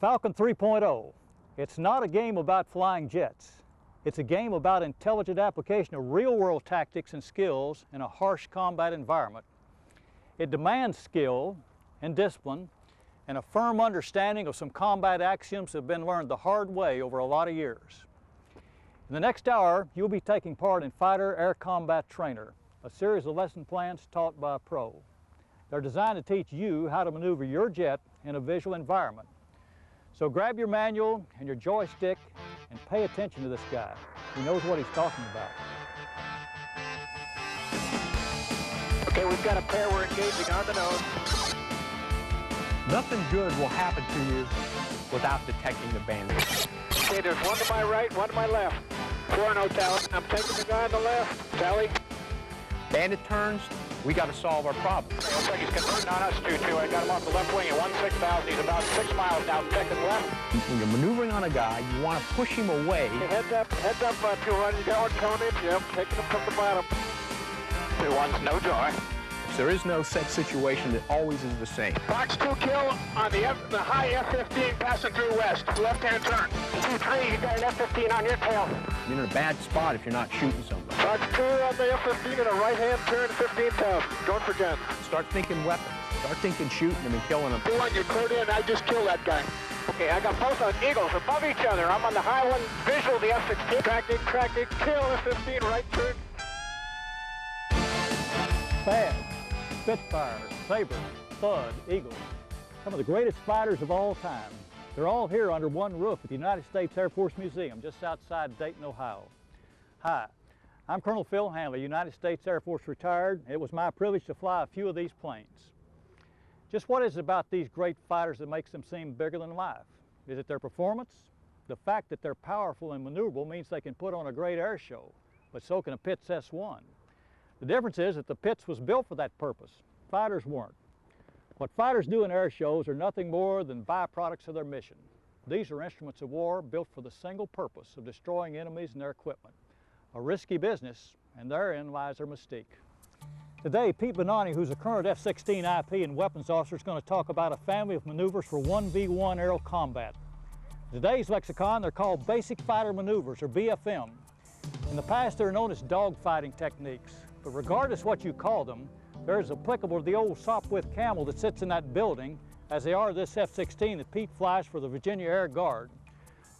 Falcon 3.0. It's not a game about flying jets. It's a game about intelligent application of real-world tactics and skills in a harsh combat environment. It demands skill and discipline and a firm understanding of some combat axioms that have been learned the hard way over a lot of years. In the next hour, you'll be taking part in Fighter Air Combat Trainer, a series of lesson plans taught by a pro. They're designed to teach you how to maneuver your jet in a visual environment. So grab your manual and your joystick and pay attention to this guy. He knows what he's talking about. Okay, we've got a pair we're engaging on the nose. Nothing good will happen to you without detecting the bandit. Okay, there's one to my right, one to my left. 4-0, Tally. I'm taking the guy on the left. Tally. Bandit turns, we got to solve our problem. Okay, looks like he's converting on us, 2-2. I got him off the left wing at 16,000. He's about 6 miles now, second left. When you're maneuvering on a guy, you want to push him away. Okay, heads up, 2-1. You got one coming in. Yep, taking him from the bottom. 2-1's no joy. There is no set situation that always is the same. Box 2 kill on the high F-15 passing through west. Left-hand turn. 2-3, you got an F-15 on your tail. You're in a bad spot if you're not shooting somebody. Box 2 on the F-15 and a right-hand turn, 15,000. Going for Jen. Start thinking weapons. Start thinking shooting them and killing them. 2-1, you're cleared in. I just killed that guy. Okay, I got both on Eagles above each other. I'm on the high one, visual, the F-16. Tracking, kill F-15, right turn. Fast, Spitfire, Sabre, Thud, Eagle, some of the greatest fighters of all time. They're all here under one roof at the United States Air Force Museum just outside Dayton, Ohio. Hi, I'm Colonel Phil Hanley, United States Air Force retired. It was my privilege to fly a few of these planes. Just what is it about these great fighters that makes them seem bigger than life? Is it their performance? The fact that they're powerful and maneuverable means they can put on a great air show, but so can a Pitts S-1. The difference is that the Pitts was built for that purpose. Fighters weren't. What fighters do in air shows are nothing more than byproducts of their mission. These are instruments of war built for the single purpose of destroying enemies and their equipment. A risky business, and therein lies their mystique. Today, Pete Bonani, who's a current F-16 IP and weapons officer, is going to talk about a family of maneuvers for 1v1 aerial combat. In today's lexicon, they're called basic fighter maneuvers, or BFM. In the past, they're known as dogfighting techniques. But regardless what you call them, they're as applicable to the old Sopwith Camel that sits in that building as they are this F-16 that Pete flies for the Virginia Air Guard.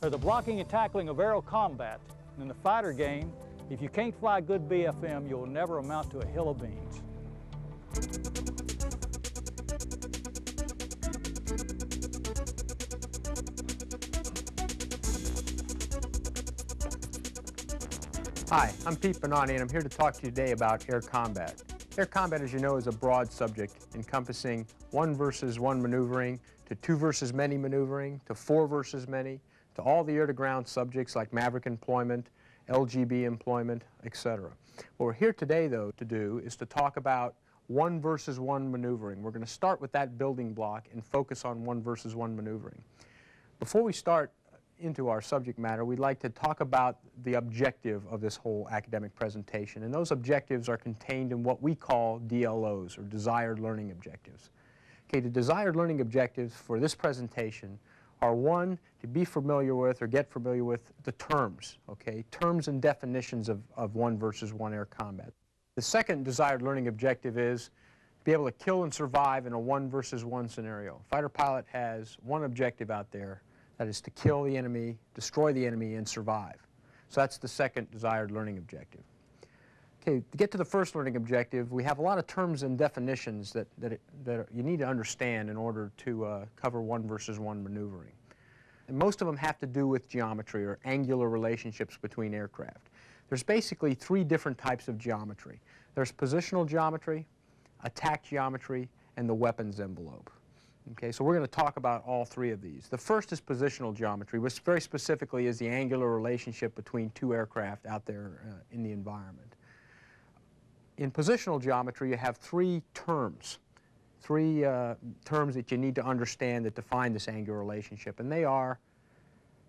They're the blocking and tackling of aerial combat. And in the fighter game, if you can't fly good BFM, you'll never amount to a hill of beans. Hi, I'm Pete Bonani, and I'm here to talk to you today about air combat. Air combat, as you know, is a broad subject encompassing 1 versus 1 maneuvering, to 2 versus many maneuvering, to 4 versus many, to all the air-to-ground subjects like Maverick employment, LGB employment, etc. What we're here today, though, to do is to talk about 1 versus 1 maneuvering. We're going to start with that building block and focus on 1 versus 1 maneuvering. Before we start into our subject matter, we'd like to talk about the objective of this whole academic presentation, and those objectives are contained in what we call DLOs, or desired learning objectives. Okay, the desired learning objectives for this presentation are 1, to be familiar with or get familiar with the terms, okay, terms and definitions of 1 versus 1 air combat. The second desired learning objective is to be able to kill and survive in a 1 versus 1 scenario. A fighter pilot has one objective out there, that is to kill the enemy, destroy the enemy, and survive. So that's the second desired learning objective. Okay, to get to the first learning objective, we have a lot of terms and definitions that you need to understand in order to cover 1 versus 1 maneuvering. And most of them have to do with geometry or angular relationships between aircraft. There's basically 3 different types of geometry. There's positional geometry, attack geometry, and the weapons envelope. Okay, so we're going to talk about all 3 of these. The first is positional geometry, which very specifically is the angular relationship between 2 aircraft out there in the environment. In positional geometry, you have 3 terms, 3 terms that you need to understand that define this angular relationship, and they are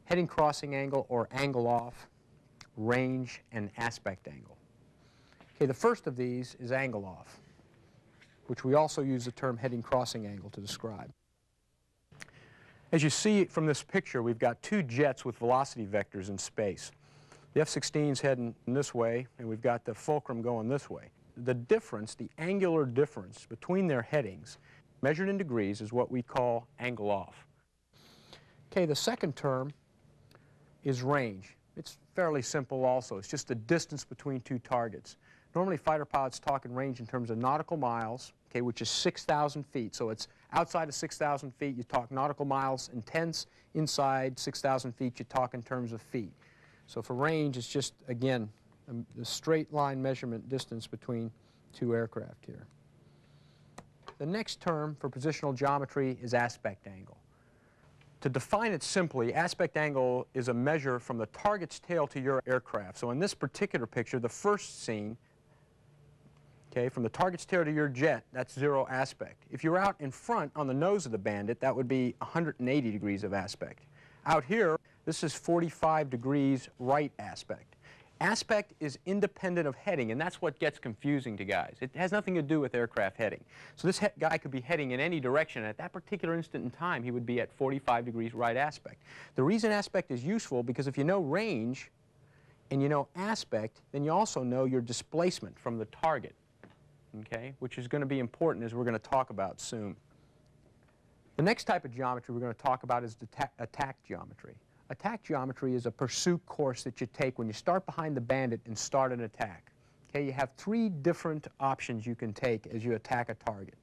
heading crossing angle or angle off, range, and aspect angle. Okay, the first of these is angle off, which we also use the term heading crossing angle to describe. As you see from this picture, we've got two jets with velocity vectors in space. The F-16's heading this way, and we've got the Fulcrum going this way. The difference, the angular difference between their headings, measured in degrees, is what we call angle off. Okay, the second term is range. It's fairly simple also. It's just the distance between two targets. Normally fighter pilots talk in range in terms of nautical miles, okay, which is 6,000 feet. So it's outside of 6,000 feet, you talk nautical miles in tenths. Inside 6,000 feet, you talk in terms of feet. So for range, it's just, again, the straight line measurement distance between two aircraft here. The next term for positional geometry is aspect angle. To define it simply, aspect angle is a measure from the target's tail to your aircraft. So in this particular picture, the first scene, okay, from the target's tail to your jet, that's 0 aspect. If you're out in front on the nose of the Bandit, that would be 180 degrees of aspect. Out here, this is 45 degrees right aspect. Aspect is independent of heading, and that's what gets confusing to guys. It has nothing to do with aircraft heading. So this guy could be heading in any direction, and at that particular instant in time, he would be at 45 degrees right aspect. The reason aspect is useful, because if you know range and you know aspect, then you also know your displacement from the target, okay, which is going to be important, as we're going to talk about soon. The next type of geometry we're going to talk about is attack geometry. Attack geometry is a pursuit course that you take when you start behind the Bandit and start an attack. Okay, you have 3 different options you can take as you attack a target.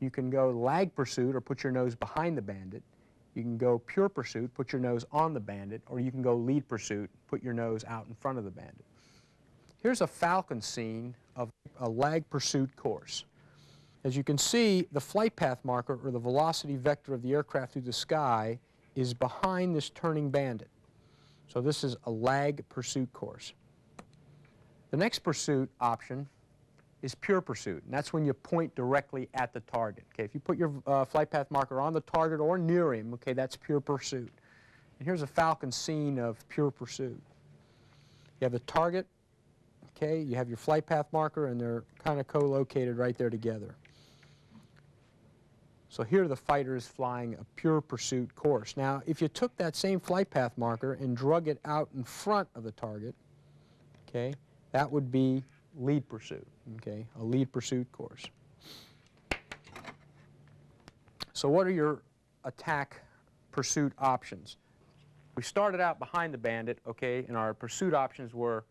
You can go lag pursuit, or put your nose behind the Bandit. You can go pure pursuit, put your nose on the Bandit, or you can go lead pursuit, put your nose out in front of the Bandit. Here's a Falcon scene of a lag pursuit course. As you can see, the flight path marker, or the velocity vector of the aircraft through the sky, is behind this turning Bandit. So this is a lag pursuit course. The next pursuit option is pure pursuit, and that's when you point directly at the target. Okay, if you put your flight path marker on the target or near him, okay, that's pure pursuit. And here's a Falcon scene of pure pursuit. You have the target, okay, you have your flight path marker, and they're kind of co-located right there together. So here the fighter is flying a pure pursuit course. Now, if you took that same flight path marker and drug it out in front of the target, okay, that would be lead pursuit, okay, a lead pursuit course. So what are your attack pursuit options? We started out behind the Bandit, okay, and our pursuit options were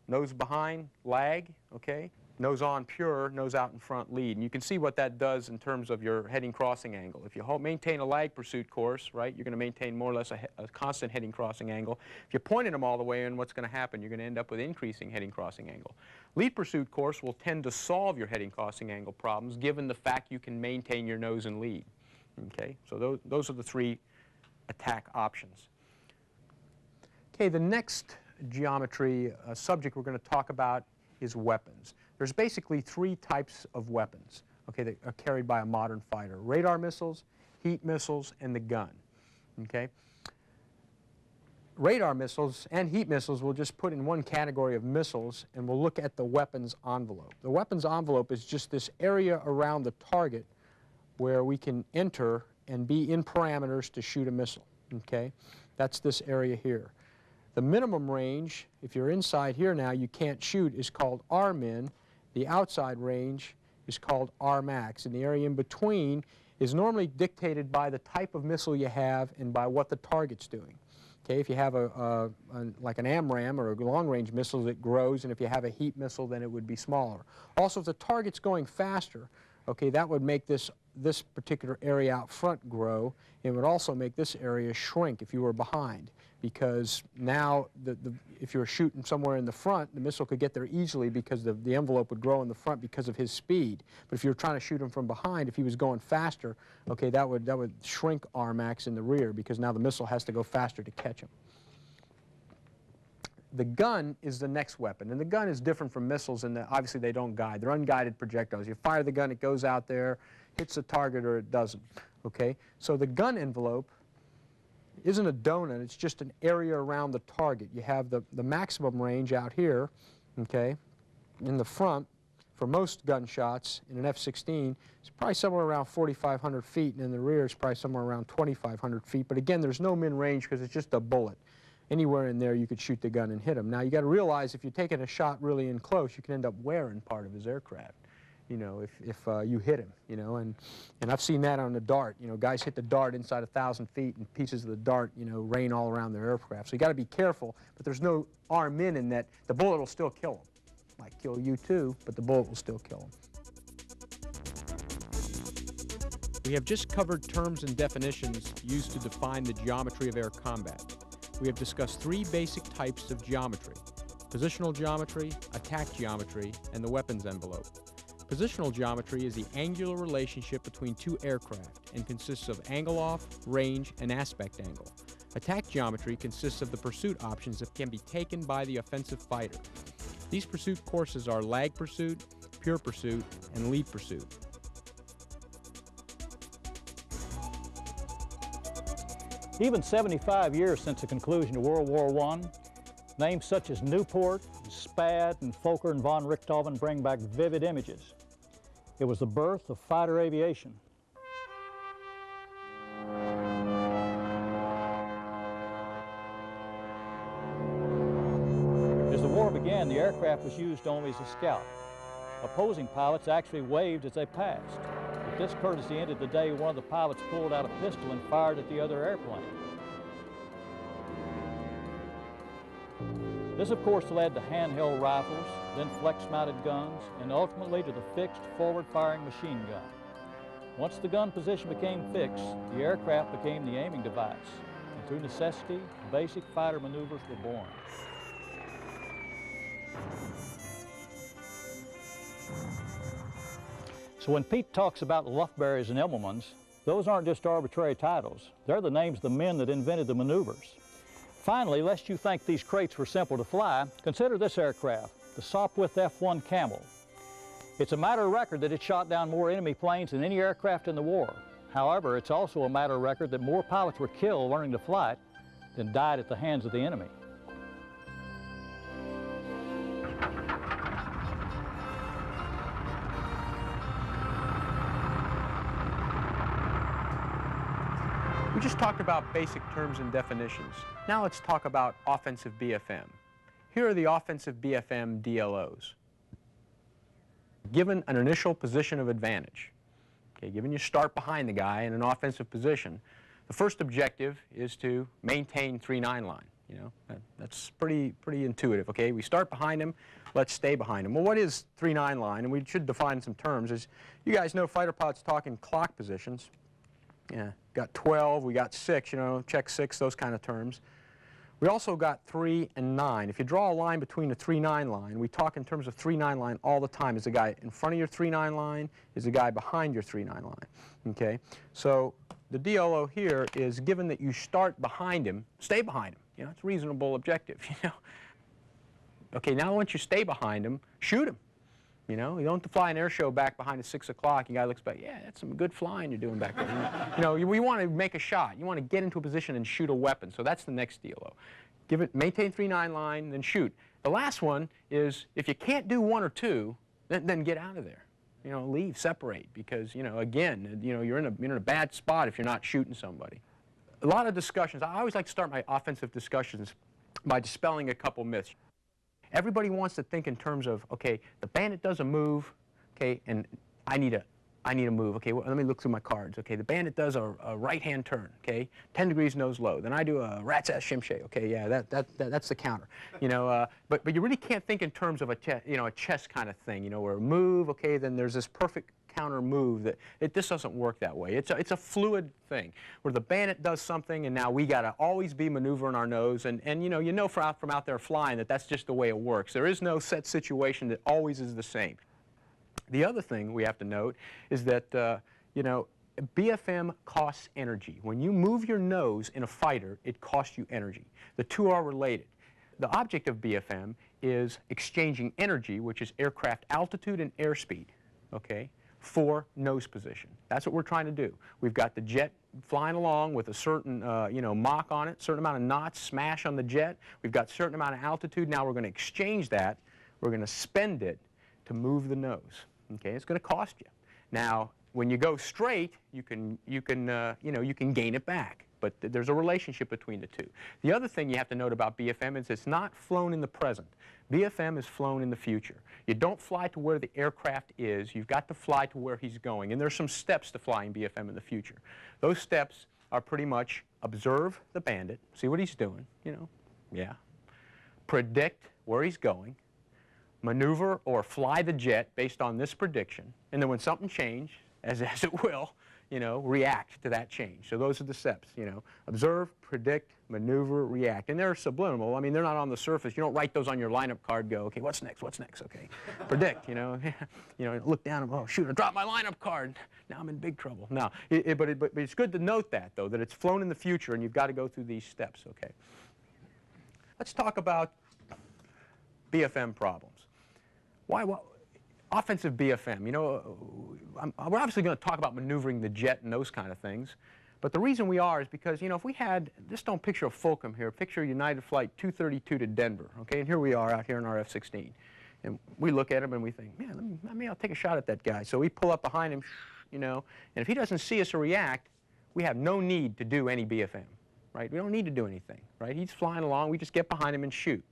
nose behind, lag, okay, nose on pure, nose out in front lead. And you can see what that does in terms of your heading crossing angle. If you maintain a lag pursuit course, right, you're going to maintain more or less a constant heading crossing angle. If you're pointing them all the way in, what's going to happen? You're going to end up with increasing heading crossing angle. Lead pursuit course will tend to solve your heading crossing angle problems, given the fact you can maintain your nose and lead. Okay, so those are the 3 attack options. Okay, the next geometry subject we're going to talk about is weapons. There's basically 3 types of weapons, okay, that are carried by a modern fighter: radar missiles, heat missiles, and the gun. Okay? Radar missiles and heat missiles we'll just put in one category of missiles, and we'll look at the weapons envelope. The weapons envelope is just this area around the target where we can enter and be in parameters to shoot a missile. Okay? That's this area here. The minimum range, if you're inside here now, you can't shoot, is called R-min. The outside range is called R-max. And the area in between is normally dictated by the type of missile you have and by what the target's doing. Okay, if you have like an AMRAAM or a long-range missile, it grows, and if you have a heat missile, then it would be smaller. Also, if the target's going faster, okay, that would make this particular area out front grow. It would also make this area shrink if you were behind, because now if you were shooting somewhere in the front, the missile could get there easily because the envelope would grow in the front because of his speed. But if you were trying to shoot him from behind, if he was going faster, okay, that would shrink R-max in the rear, because now the missile has to go faster to catch him. The gun is the next weapon, and the gun is different from missiles in that obviously they don't guide. They're unguided projectiles. You fire the gun, it goes out there, hits the target, or it doesn't. Okay? So the gun envelope isn't a donut, it's just an area around the target. You have the maximum range out here, okay, in the front, for most gunshots in an F-16, it's probably somewhere around 4,500 feet, and in the rear it's probably somewhere around 2,500 feet. But again, there's no min-range because it's just a bullet. Anywhere in there you could shoot the gun and hit him. Now you got to realize if you're taking a shot really in close, you can end up wearing part of his aircraft, you know, if you hit him, you know, and I've seen that on the dart. You know, guys hit the dart inside 1,000 feet and pieces of the dart, you know, rain all around their aircraft. So you got to be careful, but there's no arm in that the bullet will still kill him. Might kill you too, but the bullet will still kill him. We have just covered terms and definitions used to define the geometry of air combat. We have discussed three basic types of geometry: positional geometry, attack geometry, and the weapons envelope. Positional geometry is the angular relationship between two aircraft and consists of angle off, range, and aspect angle. Attack geometry consists of the pursuit options that can be taken by the offensive fighter. These pursuit courses are lag pursuit, pure pursuit, and lead pursuit. Even 75 years since the conclusion of World War I, names such as Newport, Spad, and Fokker and von Richthofen bring back vivid images. It was the birth of fighter aviation. As the war began, the aircraft was used only as a scout. Opposing pilots actually waved as they passed. But this courtesy ended the day one of the pilots pulled out a pistol and fired at the other airplane. This, of course, led to handheld rifles, then flex-mounted guns, and ultimately to the fixed forward-firing machine gun. Once the gun position became fixed, the aircraft became the aiming device, and through necessity, basic fighter maneuvers were born. So when Pete talks about Luftberries and Immelmans, those aren't just arbitrary titles. They're the names of the men that invented the maneuvers. Finally, lest you think these crates were simple to fly, consider this aircraft, the Sopwith F-1 Camel. It's a matter of record that it shot down more enemy planes than any aircraft in the war. However, it's also a matter of record that more pilots were killed learning to fly than died at the hands of the enemy. We just talked about basic terms and definitions. Now let's talk about offensive BFM. Here are the offensive BFM DLOs. Given an initial position of advantage, okay, given you start behind the guy in an offensive position, the first objective is to maintain 3-9 line. You know, that's pretty intuitive. Okay, we start behind him, let's stay behind him. Well, what is 3-9 line? And we should define some terms. As you guys know, fighter pilots talk in clock positions. Yeah, got 12, we got 6, you know, check 6, those kind of terms. We also got 3 and 9. If you draw a line between the 3-9 line, we talk in terms of 3-9 line all the time. Is the guy in front of your 3-9 line? Is the guy behind your 3-9 line? Okay, so the DLO here is given that you start behind him, stay behind him. You know, it's a reasonable objective, you know. Okay, now once you stay behind him, shoot him. You know, you don't have to fly an air show back behind at 6 o'clock. You guy looks back, yeah, that's some good flying you're doing back there. You know, we want to make a shot. You want to get into a position and shoot a weapon. So that's the next DLO. Give it, maintain 3-9 line, then shoot. The last one is if you can't do 1 or 2, then get out of there. You know, leave, separate, because, you know, again, you know, you're in a bad spot if you're not shooting somebody. A lot of discussions. I always like to start my offensive discussions by dispelling a couple myths. Everybody wants to think in terms of, okay, the bandit does a move, okay, and I need a move. Okay, well, let me look through my cards. Okay, the bandit does a right-hand turn. Okay, 10 degrees nose low. Then I do a rat's ass shimshay. Okay, yeah, that's the counter. You know, but you really can't think in terms of a chess kind of thing. You know, where a move. Okay, then there's this perfect counter move that this doesn't work that way. It's a fluid thing where the bandit does something and now we got to always be maneuvering our nose and you know from out there flying that that's just the way it works. There is no set situation that always is the same. The other thing we have to note is that you know, BFM costs energy. When you move your nose in a fighter, it costs you energy. The two are related. The object of BFM is exchanging energy, which is aircraft altitude and airspeed, okay, for nose position. That's what we're trying to do. We've got the jet flying along with a certain you know, Mach on it, certain amount of knots, smash on the jet. We've got a certain amount of altitude. Now we're going to exchange that. We're going to spend it to move the nose. Okay, it's going to cost you. Now, when you go straight, you can gain it back. But there's a relationship between the two. The other thing you have to note about BFM is it's not flown in the present. BFM is flown in the future. You don't fly to where the aircraft is. You've got to fly to where he's going. And there's some steps to flying BFM in the future. Those steps are pretty much observe the bandit, see what he's doing, predict where he's going, maneuver or fly the jet based on this prediction, and then when something changes, as it will, react to that change. So those are the steps, observe, predict, maneuver, react. And they're subliminal. I mean, they're not on the surface. You don't write those on your lineup card, go, okay, what's next, okay. Predict, look down and, oh, shoot, I dropped my lineup card. Now I'm in big trouble. No, but it's good to note that, though, that it's flown in the future and you've got to go through these steps, okay. Let's talk about BFM problems. Why? Offensive BFM, we're obviously going to talk about maneuvering the jet and those kind of things. But the reason we are is because, if we had, just don't picture a Falcon here, picture United Flight 232 to Denver, okay? And here we are out here in our F-16. And we look at him and we think, man, maybe I'll take a shot at that guy. So we pull up behind him, and if he doesn't see us or react, we have no need to do any BFM, right? We don't need to do anything, right? He's flying along, we just get behind him and shoot.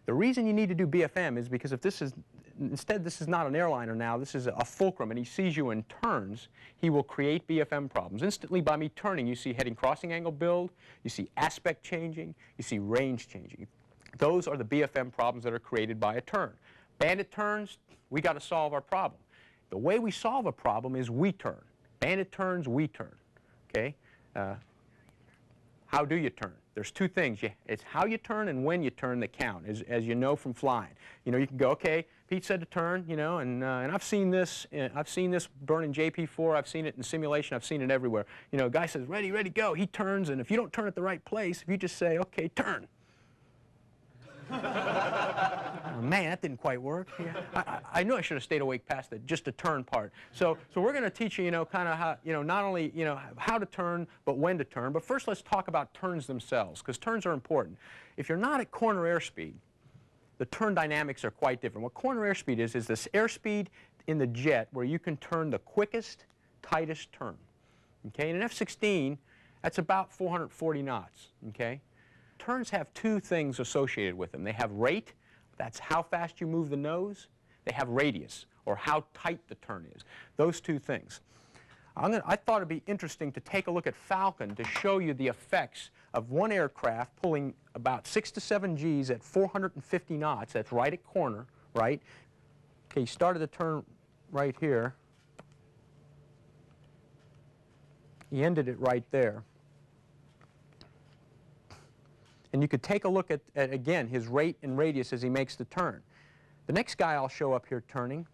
The reason you need to do BFM is because if this is, instead this is not an airliner now, this is a fulcrum, and he sees you and turns, he will create BFM problems. Instantly by me turning, you see heading crossing angle build, you see aspect changing, you see range changing. Those are the BFM problems that are created by a turn. Bandit turns, we got to solve our problem. The way we solve a problem is we turn. Bandit turns, we turn, okay? How do you turn? There's two things. It's how you turn and when you turn that count, as you know from flying. You can go, okay, Pete said to turn, and I've seen this. I've seen this burn in JP4. I've seen it in simulation. I've seen it everywhere. A guy says, ready, ready, go. He turns, and if you don't turn at the right place, if you just say, okay, turn. Oh, man, that didn't quite work. Yeah. I knew I should have stayed awake past just the turn part. So we're going to teach you, kind of how, not only, how to turn, but when to turn. But first, let's talk about turns themselves, because turns are important. If you're not at corner airspeed, the turn dynamics are quite different. What corner airspeed is this airspeed in the jet where you can turn the quickest, tightest turn. Okay, in an F-16, that's about 440 knots. Okay. Turns have two things associated with them. They have rate, that's how fast you move the nose. They have radius, or how tight the turn is. Those two things. I thought it'd be interesting to take a look at Falcon to show you the effects of one aircraft pulling about 6 to 7 Gs at 450 knots. That's right at corner, right? Okay, you started the turn right here. He ended it right there. And you could take a look at, again, his rate and radius as he makes the turn. The next guy I'll show up here turning,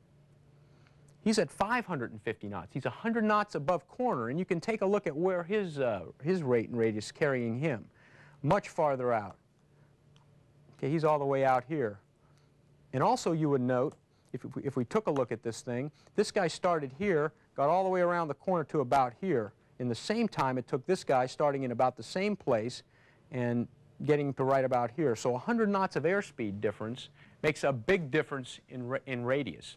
he's at 550 knots. He's 100 knots above corner, and you can take a look at where his rate and radius is carrying him, much farther out. Okay, he's all the way out here. And also you would note, if we took a look at this thing, this guy started here, got all the way around the corner to about here. In the same time, it took this guy starting in about the same place and getting to right about here. So 100 knots of airspeed difference makes a big difference in radius.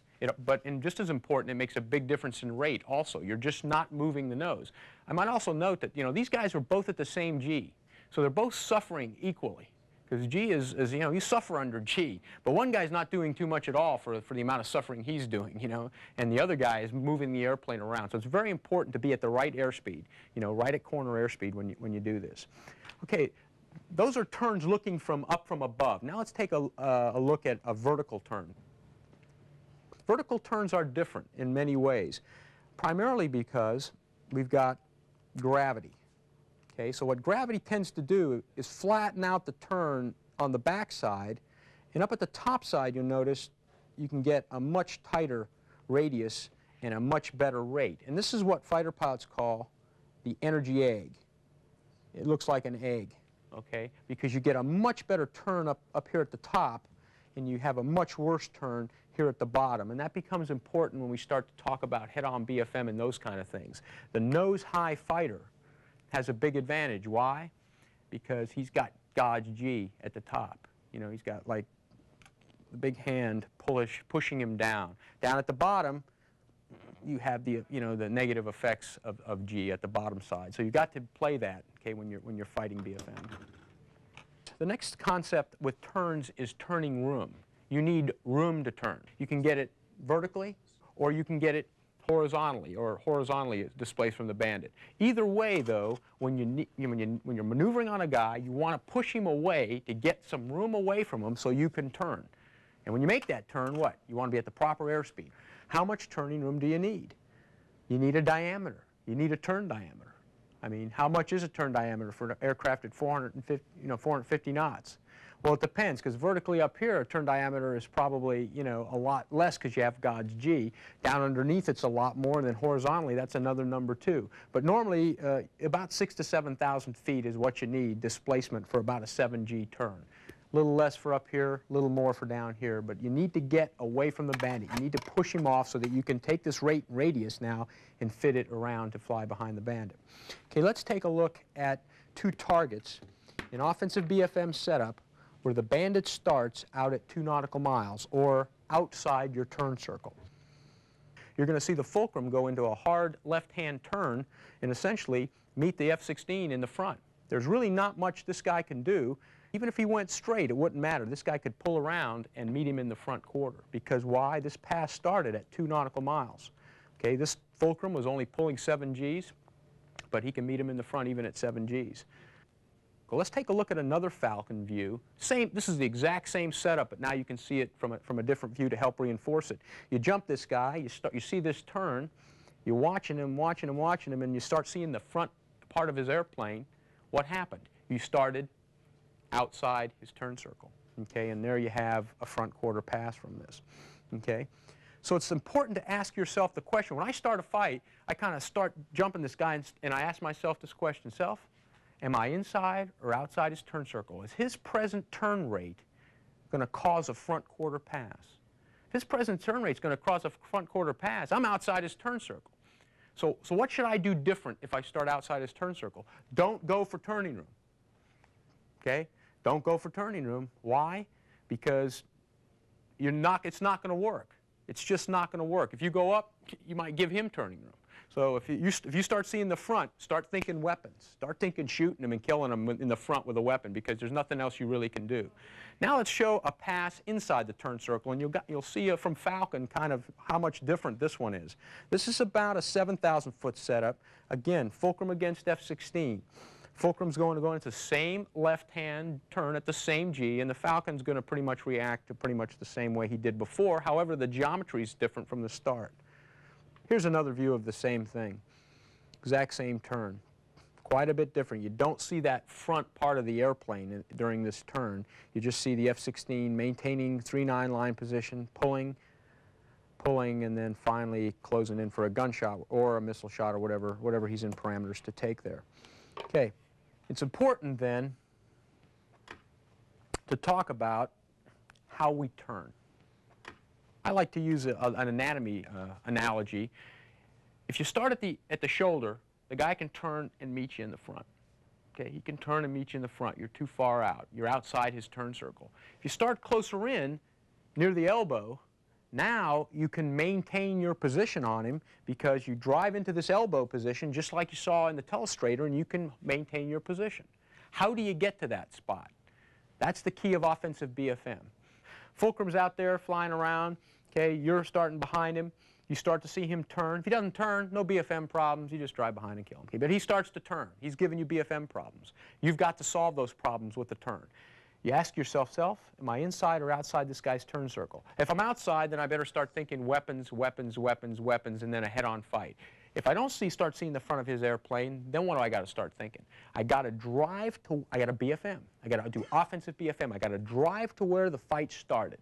And just as important, it makes a big difference in rate also. You're just not moving the nose. I might also note that, these guys are both at the same G. So they're both suffering equally. Because G is you suffer under G. But one guy's not doing too much at all for the amount of suffering he's doing, And the other guy is moving the airplane around. So it's very important to be at the right airspeed, right at corner airspeed when you do this. Okay. Those are turns looking up from above. Now let's take a look at a vertical turn. Vertical turns are different in many ways, primarily because we've got gravity. Okay, so what gravity tends to do is flatten out the turn on the back side, and up at the top side you'll notice you can get a much tighter radius and a much better rate. And this is what fighter pilots call the energy egg. It looks like an egg. Okay, because you get a much better turn up here at the top, and you have a much worse turn here at the bottom. And that becomes important when we start to talk about head-on BFM and those kind of things. The nose-high fighter has a big advantage. Why? Because he's got God's G at the top. He's got like big hand pushing him down. Down at the bottom, you have the the negative effects of G at the bottom side. So you've got to play that, okay, when you're fighting BFM. The next concept with turns is turning room. You need room to turn. You can get it vertically, or you can get it horizontally, or horizontally displaced from the bandit. Either way, though, when you're maneuvering on a guy, you want to push him away to get some room away from him so you can turn. And when you make that turn, what? You want to be at the proper airspeed. How much turning room do you need? You need a diameter. You need a turn diameter. I mean, how much is a turn diameter for an aircraft at 450 knots? Well, it depends, because vertically up here, a turn diameter is probably, a lot less because you have God's G. Down underneath, it's a lot more, and then horizontally, that's another number too. But normally, about 6,000 to 7,000 feet is what you need displacement for about a 7G turn. A little less for up here, a little more for down here, but you need to get away from the bandit. You need to push him off so that you can take this radius now and fit it around to fly behind the bandit. Okay, let's take a look at two targets in offensive BFM setup where the bandit starts out at 2 nautical miles or outside your turn circle. You're going to see the fulcrum go into a hard left-hand turn and essentially meet the F-16 in the front. There's really not much this guy can do. Even if he went straight, it wouldn't matter. This guy could pull around and meet him in the front quarter. Because why? This pass started at 2 nautical miles. Okay, this fulcrum was only pulling 7 Gs, but he can meet him in the front even at 7 Gs. Well, let's take a look at another Falcon view. This is the exact same setup, but now you can see it from a different view to help reinforce it. You jump this guy, you see this turn, you're watching him, and you start seeing the front part of his airplane. What happened? You started outside his turn circle, okay, and there you have a front quarter pass from this, okay. So it's important to ask yourself the question. When I start a fight, I kind of start jumping this guy, and I ask myself this question: am I inside or outside his turn circle? Is his present turn rate going to cause a front quarter pass? If his present turn rate is going to cause a front quarter pass, I'm outside his turn circle. So what should I do different if I start outside his turn circle? Don't go for turning room. Okay? Don't go for turning room. Why? Because it's not going to work. It's just not going to work. If you go up, you might give him turning room. So if you start seeing the front, start thinking weapons. Start thinking shooting them and killing them in the front with a weapon, because there's nothing else you really can do. Now let's show a pass inside the turn circle, and you'll see from Falcon kind of how much different this one is. This is about a 7,000-foot setup. Again, fulcrum against F-16. Fulcrum's going to go into the same left-hand turn at the same G, and the Falcon's going to pretty much react to pretty much the same way he did before. However, the geometry is different from the start. Here's another view of the same thing. Exact same turn. Quite a bit different. You don't see that front part of the airplane during this turn. You just see the F-16 maintaining 3-9 line position, pulling, and then finally closing in for a gunshot or a missile shot or whatever he's in parameters to take there. Okay. It's important then to talk about how we turn. I like to use an anatomy analogy. If you start at the shoulder, the guy can turn and meet you in the front. Okay, he can turn and meet you in the front. You're too far out. You're outside his turn circle. If you start closer in, near the elbow, now you can maintain your position on him because you drive into this elbow position just like you saw in the telestrator, and you can maintain your position. How do you get to that spot? That's the key of offensive BFM. Fulcrum's out there flying around. Okay, you're starting behind him. You start to see him turn. If he doesn't turn, no BFM problems. You just drive behind and kill him. Okay, but he starts to turn. He's giving you BFM problems. You've got to solve those problems with the turn. You ask yourself, am I inside or outside this guy's turn circle? If I'm outside, then I better start thinking weapons, weapons, weapons, weapons, and then a head-on fight. If I don't start seeing the front of his airplane, then what do I got to start thinking? I got to BFM. I got to do offensive BFM. I got to drive to where the fight started.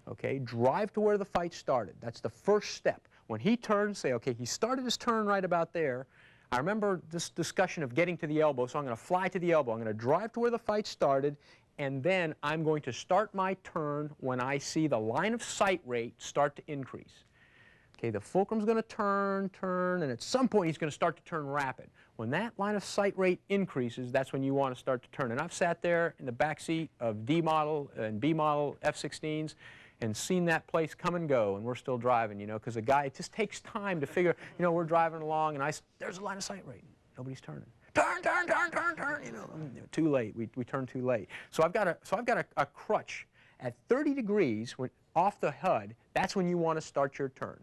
Okay, drive to where the fight started. That's the first step. When he turns, say, okay, he started his turn right about there. I remember this discussion of getting to the elbow, so I'm going to fly to the elbow. I'm going to drive to where the fight started, and then I'm going to start my turn when I see the line of sight rate start to increase. Okay, the fulcrum's going to turn, and at some point he's going to start to turn rapid. When that line of sight rate increases, that's when you want to start to turn. And I've sat there in the back seat of D model and B model F-16s and seen that place come and go, and we're still driving, you know, because the guy, it just takes time to figure, you know, we're driving along, and there's a line of sight rate. Nobody's turning. Turn, turn, turn, turn, turn, you know, too late. We turn too late. So I've got a crutch at 30 degrees off the HUD. That's when you want to start your turn.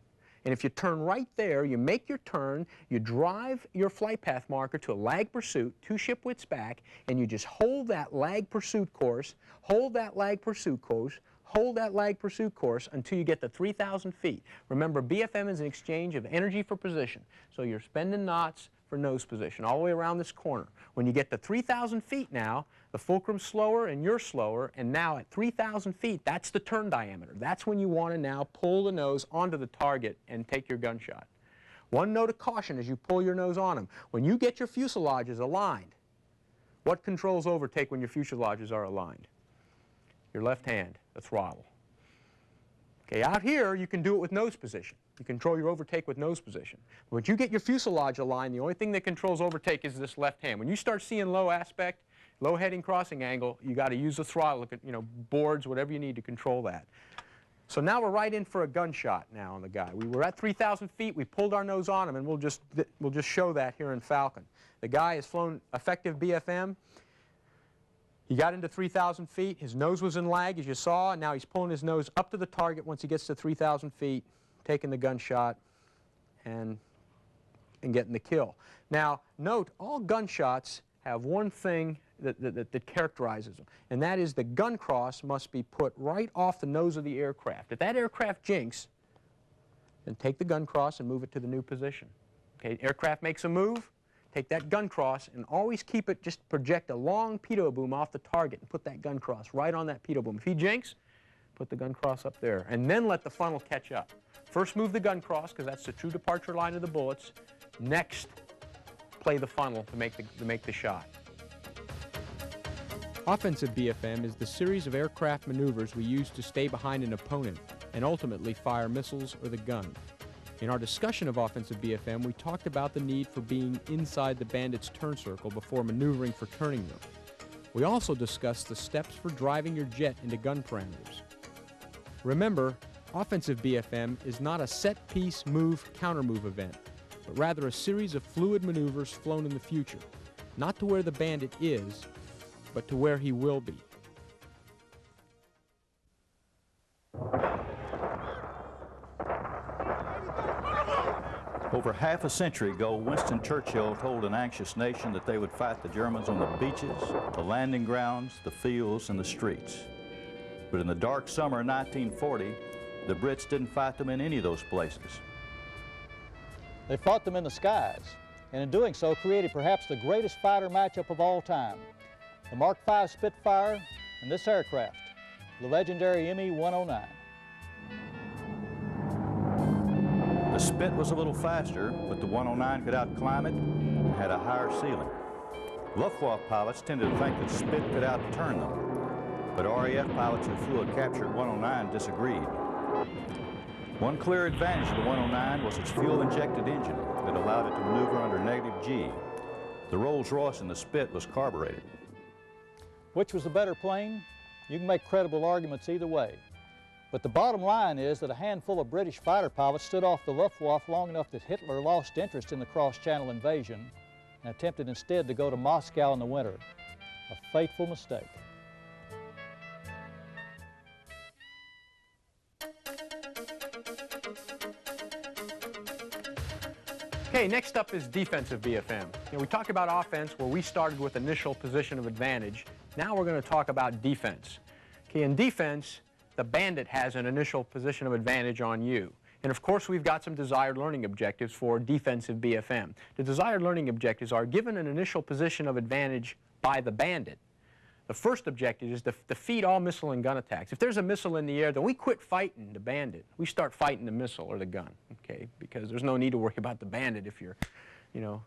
And if you turn right there, you make your turn, you drive your flight path marker to a lag pursuit, 2 ship widths back, and you just hold that lag pursuit course, hold that lag pursuit course, hold that lag pursuit course until you get to 3,000 feet. Remember, BFM is an exchange of energy for position. So you're spending knots for nose position all the way around this corner. When you get to 3,000 feet now, the fulcrum's slower and you're slower, and now at 3,000 feet, that's the turn diameter. That's when you want to now pull the nose onto the target and take your gunshot. One note of caution as you pull your nose on them. When you get your fuselages aligned, what controls overtake when your fuselages are aligned? Your left hand, the throttle. Okay, out here, you can do it with nose position. You control your overtake with nose position. When you get your fuselage aligned, the only thing that controls overtake is this left hand. When you start seeing low aspect, low heading crossing angle, you got to use the throttle, you know, boards, whatever you need to control that. So now we're right in for a gunshot now on the guy. We were at 3,000 feet, we pulled our nose on him, and we'll just show that here in Falcon. The guy has flown effective BFM. He got into 3,000 feet, his nose was in lag as you saw, and now he's pulling his nose up to the target once he gets to 3,000 feet, taking the gunshot and getting the kill. Now note, all gunshots have one thing that characterizes them, and that is the gun cross must be put right off the nose of the aircraft. If that aircraft jinks, then take the gun cross and move it to the new position. Okay, aircraft makes a move, take that gun cross and always keep it, just project a long pitot boom off the target and put that gun cross right on that pitot boom. If he jinks, put the gun cross up there, and then let the funnel catch up. First move the gun cross, because that's the true departure line of the bullets. Next, play the funnel to make the shot. Offensive BFM is the series of aircraft maneuvers we use to stay behind an opponent and ultimately fire missiles or the gun. In our discussion of offensive BFM, we talked about the need for being inside the bandit's turn circle before maneuvering for turning them. We also discussed the steps for driving your jet into gun parameters. Remember, offensive BFM is not a set-piece move-counter-move event, but rather a series of fluid maneuvers flown in the future, not to where the bandit is, but to where he will be. Over half a century ago, Winston Churchill told an anxious nation that they would fight the Germans on the beaches, the landing grounds, the fields, and the streets. But in the dark summer of 1940, the Brits didn't fight them in any of those places. They fought them in the skies, and in doing so created perhaps the greatest fighter matchup of all time. The Mark V Spitfire and this aircraft, the legendary ME-109. The Spit was a little faster, but the 109 could outclimb it and had a higher ceiling. Luftwaffe pilots tended to think that Spit could outturn them, but RAF pilots who flew a captured 109 disagreed. One clear advantage of the 109 was its fuel-injected engine that allowed it to maneuver under negative G. The Rolls-Royce in the Spit was carbureted. Which was the better plane? You can make credible arguments either way. But the bottom line is that a handful of British fighter pilots stood off the Luftwaffe long enough that Hitler lost interest in the cross-channel invasion and attempted instead to go to Moscow in the winter. A fateful mistake. Okay, next up is defensive BFM. We talked about offense where we started with initial position of advantage. Now we're going to talk about defense. Okay, in defense, the bandit has an initial position of advantage on you. And of course, we've got some desired learning objectives for defensive BFM. The desired learning objectives are given an initial position of advantage by the bandit. The first objective is to defeat all missile and gun attacks. If there's a missile in the air, then we quit fighting the bandit. We start fighting the missile or the gun, okay? Because there's no need to worry about the bandit if you're, you know,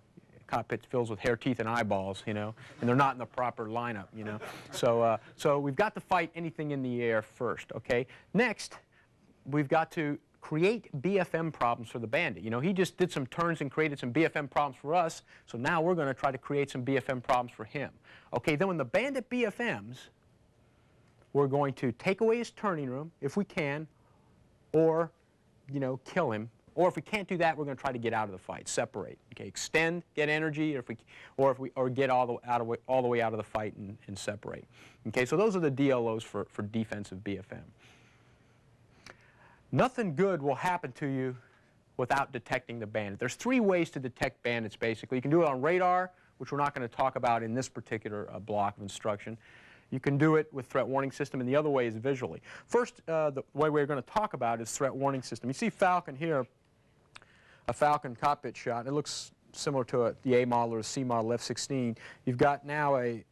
cockpit's filled with hair, teeth, and eyeballs, you know, and they're not in the proper lineup, you know. So we've got to fight anything in the air first, okay? Next, we've got to create BFM problems for the bandit. You know, he just did some turns and created some BFM problems for us, so now we're going to try to create some BFM problems for him. Okay, then when the bandit BFMs, we're going to take away his turning room, if we can, or, you know, kill him. Or if we can't do that, we're going to try to get out of the fight, separate. Okay, extend, get energy, or get all the way out of the fight and separate. Okay, so those are the DLOs for defensive BFM. Nothing good will happen to you without detecting the bandit. There's 3 ways to detect bandits, basically. You can do it on radar, which we're not going to talk about in this particular block of instruction. You can do it with threat warning system, and the other way is visually. First, the way we're going to talk about is threat warning system. You see Falcon here, a Falcon cockpit shot. It looks similar to the A model or a C model F-16. You've got now a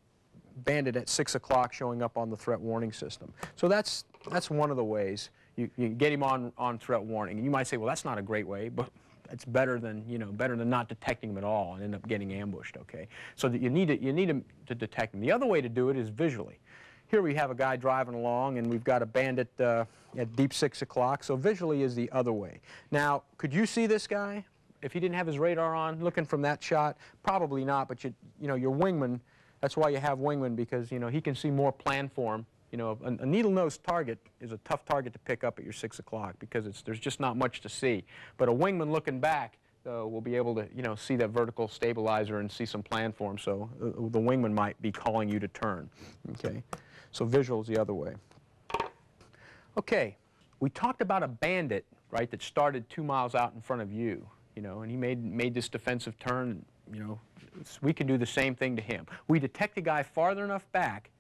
bandit at 6 o'clock showing up on the threat warning system. So that's one of the ways you get him on threat warning. And you might say, well, that's not a great way, but it's better than, you know, better than not detecting him at all and end up getting ambushed. Okay, so that you need him to detect him. The other way to do it is visually. Here we have a guy driving along, and we've got a bandit at deep 6 o'clock, so visually is the other way. Now, could you see this guy if he didn't have his radar on, looking from that shot? Probably not, but you know, your wingman, that's why you have wingman, because, you know, he can see more planform. You know, a needle-nosed target is a tough target to pick up at your 6 o'clock because there's just not much to see. But a wingman looking back will be able to, you know, see that vertical stabilizer and see some planform, so the wingman might be calling you to turn. Okay. So visual is the other way. Okay, we talked about a bandit, right, that started 2 miles out in front of you, you know, and he made this defensive turn. You know, we can do the same thing to him. We detect a guy farther enough back,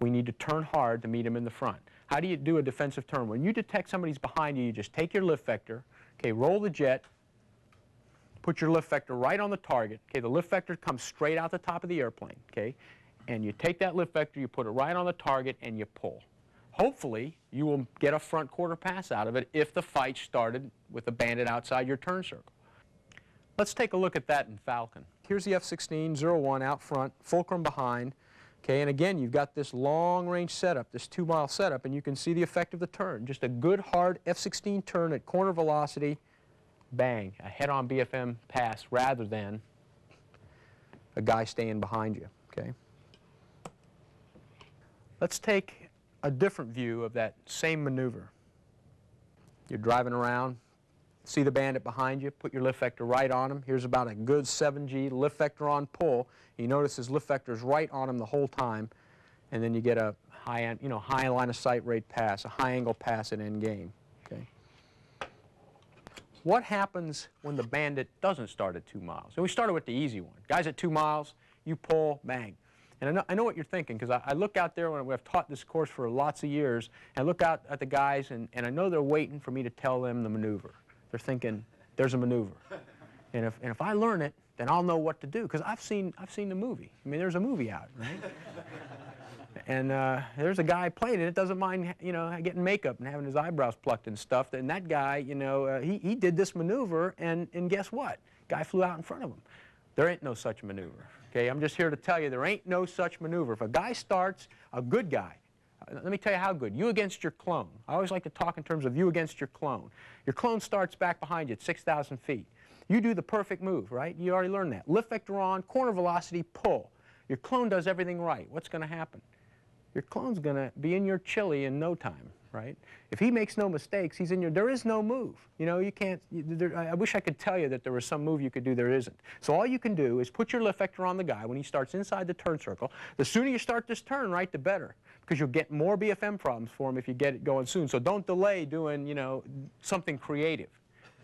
we need to turn hard to meet him in the front. How do you do a defensive turn? When you detect somebody's behind you, you just take your lift vector, okay, roll the jet, put your lift vector right on the target. Okay, the lift vector comes straight out the top of the airplane, okay? And you take that lift vector, you put it right on the target, and you pull. Hopefully, you will get a front quarter pass out of it if the fight started with a bandit outside your turn circle. Let's take a look at that in Falcon. Here's the F-16-01 out front, fulcrum behind. Okay, and again, you've got this long-range setup, this 2-mile setup, and you can see the effect of the turn. Just a good, hard F-16 turn at corner velocity, bang, a head-on BFM pass rather than a guy staying behind you. Okay. Let's take a different view of that same maneuver. You're driving around, see the bandit behind you, put your lift vector right on him. Here's about a good 7G lift vector on pull. You notice his lift vector is right on him the whole time, and then you get a high line of sight rate pass, a high angle pass at end game. Okay. What happens when the bandit doesn't start at 2 miles? And we started with the easy one. Guys at 2 miles, you pull, bang. And I know what you're thinking, because I look out there when I've taught this course for lots of years, and I look out at the guys, and I know they're waiting for me to tell them the maneuver. They're thinking, there's a maneuver. And if I learn it, then I'll know what to do, because I've seen the movie. I mean, there's a movie out, right? And there's a guy playing it, doesn't mind, you know, getting makeup and having his eyebrows plucked and stuff. And that guy, you know, he did this maneuver, and guess what? Guy flew out in front of him. There ain't no such maneuver. Okay, I'm just here to tell you there ain't no such maneuver. If a guy starts, a good guy, let me tell you how good. You against your clone. I always like to talk in terms of you against your clone. Your clone starts back behind you at 6,000 feet. You do the perfect move, right? You already learned that. Lift vector on, corner velocity, pull. Your clone does everything right. What's going to happen? Your clone's going to be in your chili in no time, right? If he makes no mistakes, he's in your, there is no move. You know, you can't, I wish I could tell you that there was some move you could do, there isn't. So all you can do is put your lift vector on the guy when he starts inside the turn circle. The sooner you start this turn, right, the better, because you'll get more BFM problems for him if you get it going soon. So don't delay doing, you know, something creative,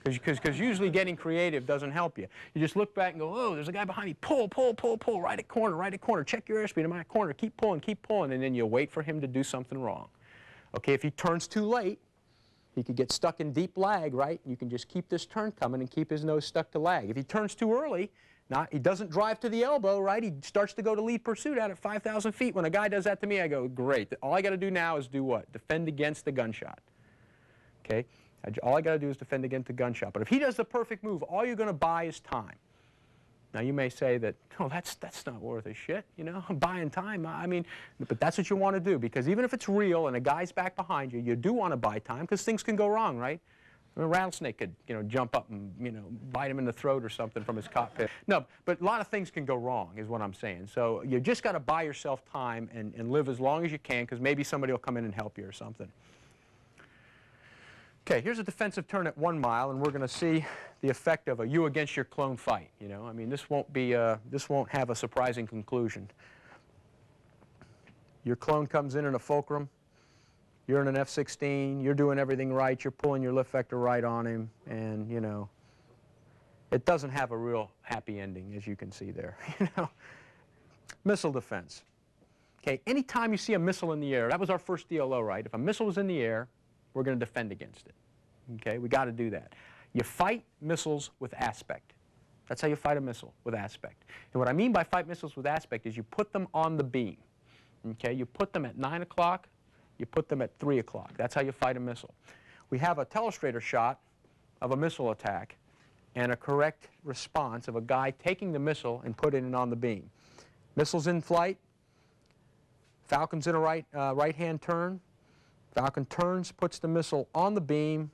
because usually getting creative doesn't help you. You just look back and go, oh, there's a guy behind me, pull, pull, pull, pull, right at corner, check your airspeed in my corner, keep pulling, and then you wait for him to do something wrong. Okay, if he turns too late, he could get stuck in deep lag, right? You can just keep this turn coming and keep his nose stuck to lag. If he turns too early, he doesn't drive to the elbow, right? He starts to go to lead pursuit out at 5,000 feet. When a guy does that to me, I go, great. All I got to do now is do what? Defend against the gunshot. Okay? All I got to do is defend against the gunshot. But if he does the perfect move, all you're going to buy is time. Now, you may say that, oh, that's not worth a shit, you know, I'm buying time. I mean, but that's what you want to do, because even if it's real and a guy's back behind you, you do want to buy time, because things can go wrong, right? I mean, a rattlesnake could, jump up and, bite him in the throat or something from his cockpit. No, but a lot of things can go wrong, is what I'm saying. So you just got to buy yourself time and live as long as you can, because maybe somebody will come in and help you or something. Okay, here's a defensive turn at 1 mile, and we're going to see the effect of a you against your clone fight. I mean, this won't have a surprising conclusion. Your clone comes in a fulcrum. You're in an F-16, you're doing everything right, you're pulling your lift vector right on him, and, it doesn't have a real happy ending, as you can see there, Missile defense. Okay, anytime you see a missile in the air, that was our first DLO, right? If a missile was in the air, we're going to defend against it. Okay, we got to do that. You fight missiles with aspect. That's how you fight a missile, with aspect. And what I mean by fight missiles with aspect is you put them on the beam. Okay, you put them at 9 o'clock, you put them at 3 o'clock. That's how you fight a missile. We have a telestrator shot of a missile attack and a correct response of a guy taking the missile and putting it on the beam. Missile's in flight. Falcon's in a right-hand turn. Falcon turns, puts the missile on the beam,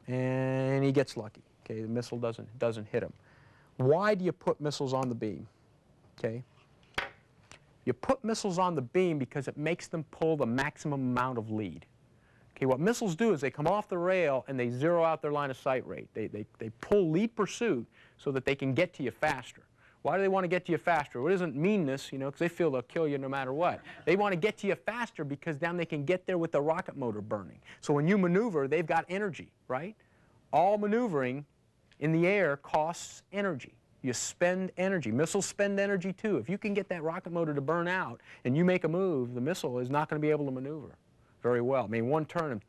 and he gets lucky. Okay, the missile doesn't hit him. Why do you put missiles on the beam? Okay. You put missiles on the beam because it makes them pull the maximum amount of lead. Okay, what missiles do is they come off the rail and they zero out their line of sight rate. They pull lead pursuit so that they can get to you faster. Why do they want to get to you faster? Well, it isn't meanness, because they feel they'll kill you no matter what. They want to get to you faster because then they can get there with the rocket motor burning. So when you maneuver, they've got energy, right? All maneuvering in the air costs energy. You spend energy. Missiles spend energy too. If you can get that rocket motor to burn out and you make a move, the missile is not going to be able to maneuver very well. I mean, one turn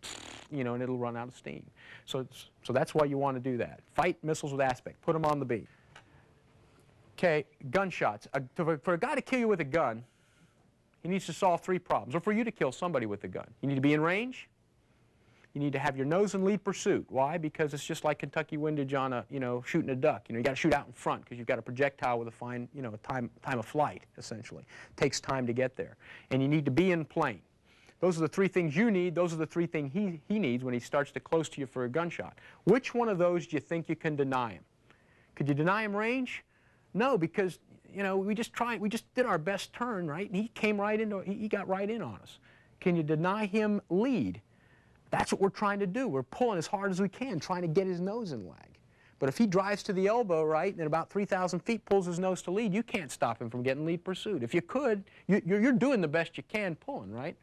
and it'll run out of steam. So that's why you want to do that. Fight missiles with aspect. Put them on the beam. Okay, gunshots. For a guy to kill you with a gun, he needs to solve 3 problems. Or for you to kill somebody with a gun, you need to be in range. You need to have your nose in lead pursuit. Why? Because it's just like Kentucky windage on a, shooting a duck. You got to shoot out in front because you've got a projectile with a fine, time of flight, essentially. It takes time to get there. And you need to be in plane. Those are the 3 things you need. Those are the 3 things he needs when he starts to close to you for a gunshot. Which one of those do you think you can deny him? Could you deny him range? No, because, we just did our best turn, right? And he came right into, he got right in on us. Can you deny him lead? That's what we're trying to do. We're pulling as hard as we can, trying to get his nose in lag. But if he drives to the elbow, right, and at about 3,000 feet pulls his nose to lead, you can't stop him from getting lead pursuit. If you could, you're doing the best you can pulling, right?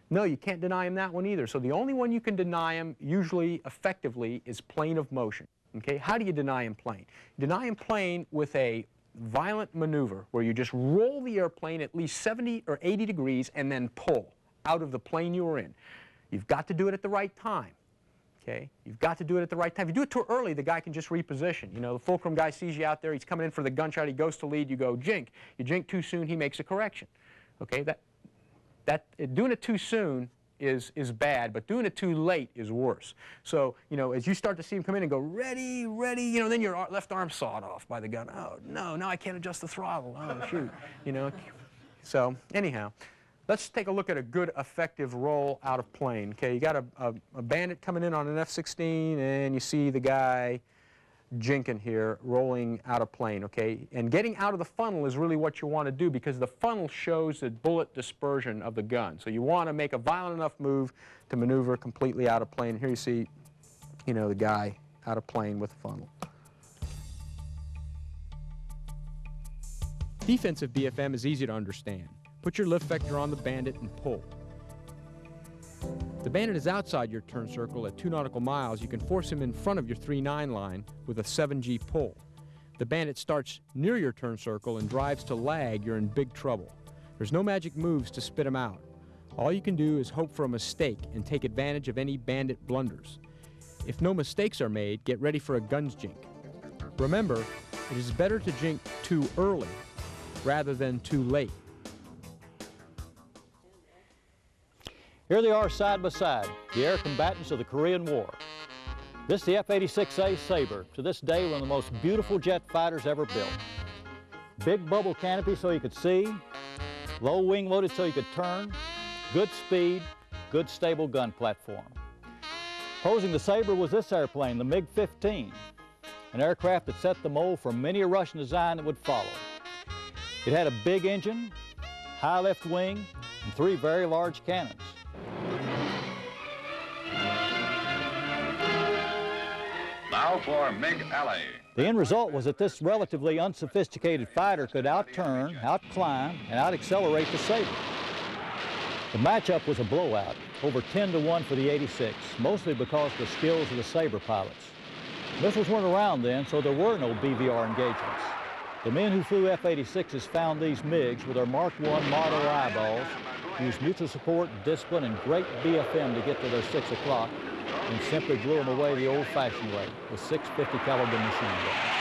No, you can't deny him that one either. So the only one you can deny him, usually effectively, is plane of motion. Okay, how do you deny him plane? You deny him plane with a violent maneuver where you just roll the airplane at least 70 or 80 degrees and then pull out of the plane you were in. You've got to do it at the right time. Okay, you've got to do it at the right time. If you do it too early, the guy can just reposition. The fulcrum guy sees you out there, he's coming in for the gunshot, he goes to lead, you go jink. You jink too soon, he makes a correction. Okay, doing it too soon is bad, but doing it too late is worse. So, as you start to see him come in and go, ready, ready, then your left arm's sawed off by the gun. Oh, no, now I can't adjust the throttle. Oh, shoot, So, anyhow, let's take a look at a good, effective roll out of plane. Okay, you got a bandit coming in on an F-16, and you see the guy jinking here, rolling out of plane, okay? And getting out of the funnel is really what you want to do because the funnel shows the bullet dispersion of the gun. So you want to make a violent enough move to maneuver completely out of plane. Here you see, the guy out of plane with the funnel. Defensive BFM is easy to understand. Put your lift vector on the bandit and pull. The bandit is outside your turn circle at 2 nautical miles. You can force him in front of your 3-9 line with a 7G pull. The bandit starts near your turn circle and drives to lag. You're in big trouble. There's no magic moves to spit him out. All you can do is hope for a mistake and take advantage of any bandit blunders. If no mistakes are made, get ready for a guns jink. Remember, it is better to jink too early rather than too late. Here they are side by side, the air combatants of the Korean War. This is the F-86A Sabre, to this day one of the most beautiful jet fighters ever built. Big bubble canopy so you could see, low wing loaded so you could turn, good speed, good stable gun platform. Posing the Sabre was this airplane, the MiG-15, an aircraft that set the mold for many a Russian design that would follow. It had a big engine, high left wing, and 3 very large cannons. Now for MiG Alley. The end result was that this relatively unsophisticated fighter could outturn, outclimb, and out-accelerate the Sabre. The matchup was a blowout, over 10-1 for the 86, mostly because of the skills of the Sabre pilots. Missiles weren't around then, so there were no BVR engagements. The men who flew F-86s found these MiGs with their Mark I model eyeballs, used mutual support, discipline, and great BFM to get to their 6 o'clock, and simply blew them away the old-fashioned way with 650 caliber machine guns.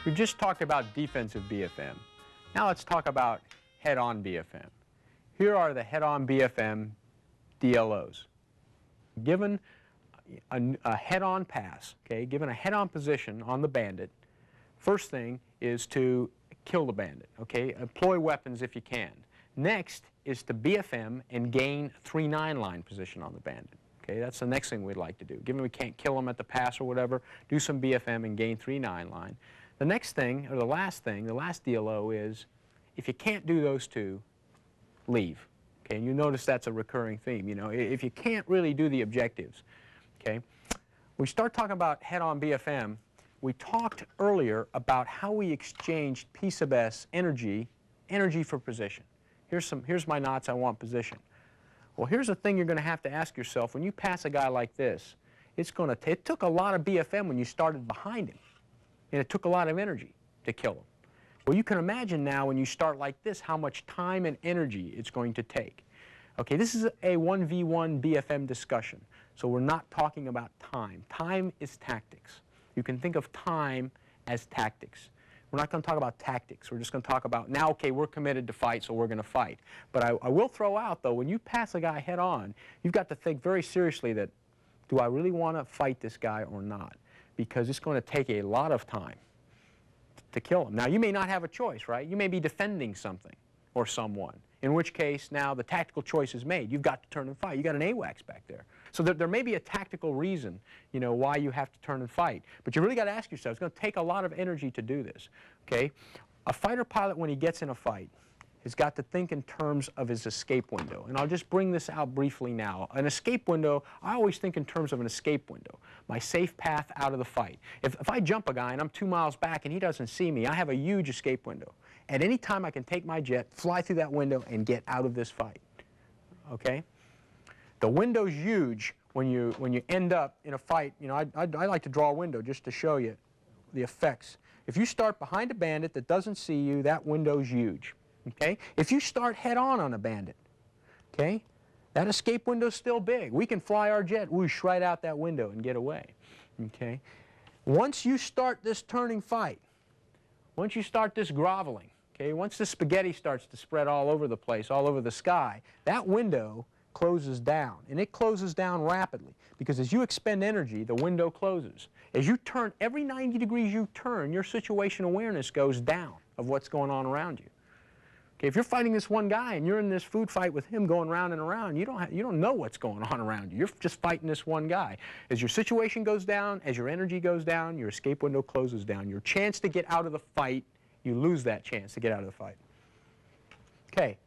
We've just talked about defensive BFM. Now let's talk about head-on BFM. Here are the head-on BFM DLOs. Given a head-on pass, okay, given a head-on position on the bandit, first thing is to kill the bandit, okay? Employ weapons if you can. Next is to BFM and gain 3-9 line position on the bandit. Okay, that's the next thing we'd like to do. Given we can't kill him at the pass or whatever, do some BFM and gain 3-9 line. The next thing, or the last thing, the last DLO is, if you can't do those two, leave. Okay, and you notice that's a recurring theme. You know, if you can't really do the objectives, okay? We start talking about head-on BFM. We talked earlier about how we exchanged P sub S energy for position. Here's my knots, I want position. Well, here's the thing you're going to have to ask yourself. When you pass a guy like this, it took a lot of BFM when you started behind him. And it took a lot of energy to kill him. Well, you can imagine now when you start like this how much time and energy it's going to take. Okay, this is a 1v1 BFM discussion, so we're not talking about time. Time is tactics. You can think of time as tactics. We're not going to talk about tactics. We're just going to talk about, now, okay, we're committed to fight, so we're going to fight. But I will throw out, though, when you pass a guy head on, you've got to think very seriously that, do I really want to fight this guy or not? Because it's going to take a lot of time to kill him. Now, you may not have a choice, right? You may be defending something or someone, in which case now the tactical choice is made. You've got to turn and fight. You've got an AWACS back there. So there may be a tactical reason, you know, why you have to turn and fight. But you really got to ask yourself, it's going to take a lot of energy to do this, okay? A fighter pilot, when he gets in a fight, has got to think in terms of his escape window. And I'll just bring this out briefly now. An escape window, I always think in terms of an escape window, my safe path out of the fight. If I jump a guy and I'm 2 miles back and he doesn't see me, I have a huge escape window. At any time I can take my jet, fly through that window, and get out of this fight, okay? The window's huge when you end up in a fight. You know, I like to draw a window just to show you the effects. If you start behind a bandit that doesn't see you, that window's huge. Okay? If you start head-on a bandit, okay, that escape window's still big. We can fly our jet whoosh right out that window and get away. Okay? Once you start this turning fight, once you start this groveling, okay, once the spaghetti starts to spread all over the place, all over the sky, that window closes down, and it closes down rapidly, because as you expend energy, the window closes. As you turn, every 90 degrees you turn, your situation awareness goes down of what's going on around you. Okay, if you're fighting this one guy and you're in this food fight with him going round and around, you don't know what's going on around you. You're just fighting this one guy. As your situation goes down, as your energy goes down, your escape window closes down. Your chance to get out of the fight, you lose that chance to get out of the fight. Okay.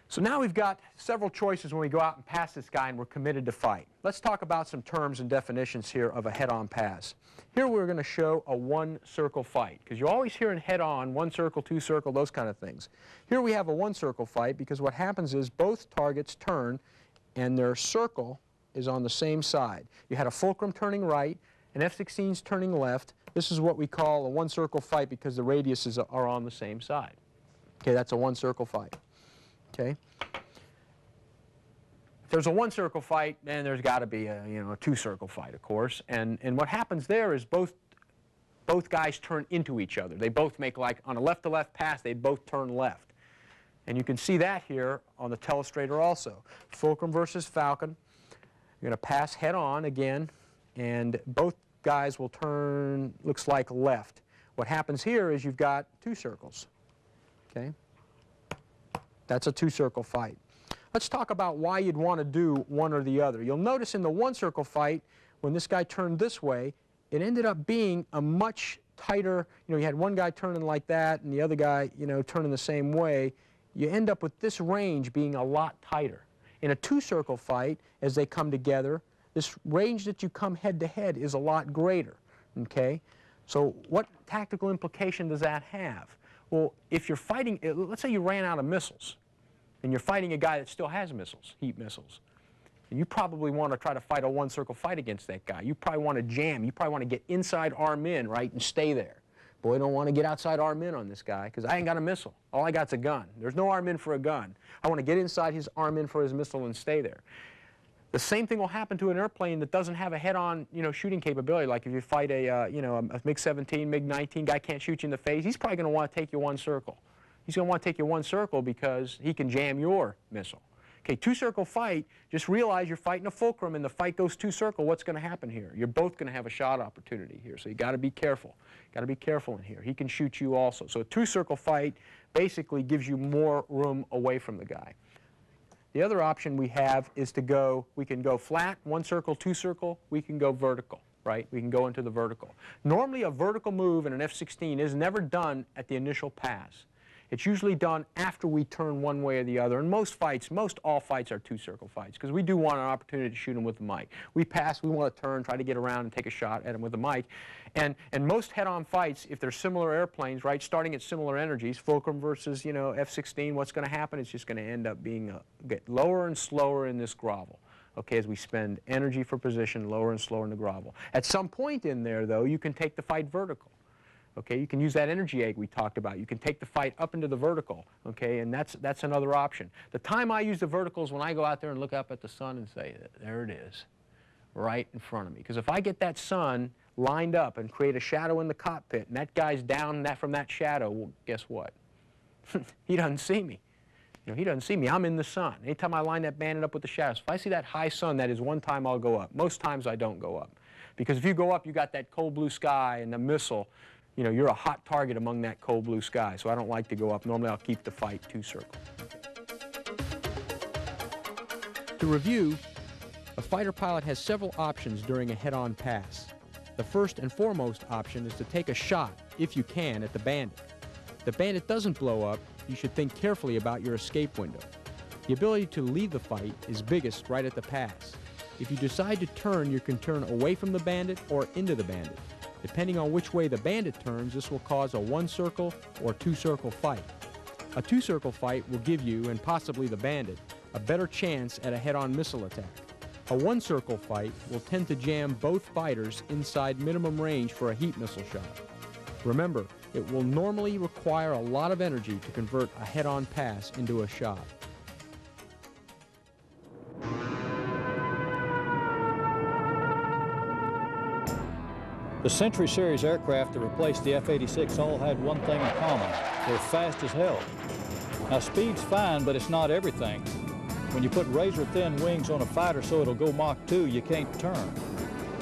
So now we've got several choices when we go out and pass this guy and we're committed to fight. Let's talk about some terms and definitions here of a head-on pass. Here we're going to show a one-circle fight, because you always hear in head-on, one circle, two circle, those kind of things. Here we have a one-circle fight because what happens is both targets turn and their circle is on the same side. You had a fulcrum turning right, an F-16's turning left. This is what we call a one-circle fight because the radiuses are on the same side. Okay, that's a one-circle fight. Okay. If there's a one-circle fight, then there's got to be a two-circle fight, of course. And what happens there is both guys turn into each other. They both make, like on a left-to-left pass, they both turn left. And you can see that here on the telestrator also. Fulcrum versus Falcon. You're going to pass head-on again, and both guys will turn, looks like left. What happens here is you've got two circles. Okay? That's a two-circle fight. Let's talk about why you'd want to do one or the other. You'll notice in the one-circle fight, when this guy turned this way, it ended up being a much tighter, you had one guy turning like that and the other guy, turning the same way. You end up with this range being a lot tighter. In a two-circle fight, as they come together, this range that you come head-to-head is a lot greater, okay? So what tactical implication does that have? Well, if you're fighting, let's say you ran out of missiles, and you're fighting a guy that still has missiles, heat missiles. And you probably want to try to fight a one-circle fight against that guy. You probably want to jam. You probably want to get inside arm in, right, and stay there. Boy, I don't want to get outside arm in on this guy because I ain't got a missile. All I got's a gun. There's no arm in for a gun. I want to get inside his arm in for his missile and stay there. The same thing will happen to an airplane that doesn't have a head-on, shooting capability. Like if you fight a, a MiG-17, MiG-19, guy can't shoot you in the face, he's probably going to want to take you one circle. He's going to want to take you one circle because he can jam your missile. Okay, two-circle fight, just realize you're fighting a fulcrum and the fight goes two-circle. What's going to happen here? You're both going to have a shot opportunity here, so you got to be careful. Got to be careful in here. He can shoot you also. So a two-circle fight basically gives you more room away from the guy. The other option we have is to go, we can go flat, one circle, two circle, we can go vertical, right? We can go into the vertical. Normally a vertical move in an F-16 is never done at the initial pass. It's usually done after we turn one way or the other. And most all fights are two-circle fights because we do want an opportunity to shoot them with the mic. We pass, we want to turn, try to get around and take a shot at them with the mic. And most head-on fights, if they're similar airplanes, right, starting at similar energies, Fulcrum versus, F-16, what's going to happen? It's just going to end up being get lower and slower in this grovel. Okay, as we spend energy for position, lower and slower in the grovel. At some point in there, though, you can take the fight vertical. Okay, you can use that energy egg we talked about. You can take the fight up into the vertical, okay, and that's another option. The time I use the vertical is when I go out there and look up at the sun and say, there it is, right in front of me. Because if I get that sun lined up and create a shadow in the cockpit, and that guy's down from that shadow, well, guess what? He doesn't see me. He doesn't see me. I'm in the sun. Anytime I line that bandit up with the shadows, if I see that high sun, that is one time I'll go up. Most times I don't go up. Because if you go up, you got that cold blue sky and the missile. You're a hot target among that cold blue sky, so I don't like to go up. Normally I'll keep the fight two-circle. To review, a fighter pilot has several options during a head-on pass. The first and foremost option is to take a shot, if you can, at the bandit. If the bandit doesn't blow up, you should think carefully about your escape window. The ability to leave the fight is biggest right at the pass. If you decide to turn, you can turn away from the bandit or into the bandit. Depending on which way the bandit turns, this will cause a one-circle or two-circle fight. A two-circle fight will give you, and possibly the bandit, a better chance at a head-on missile attack. A one-circle fight will tend to jam both fighters inside minimum range for a heat missile shot. Remember, it will normally require a lot of energy to convert a head-on pass into a shot. The Century Series aircraft that replaced the F-86 all had one thing in common. They're fast as hell. Now, speed's fine, but it's not everything. When you put razor-thin wings on a fighter so it'll go Mach 2, you can't turn.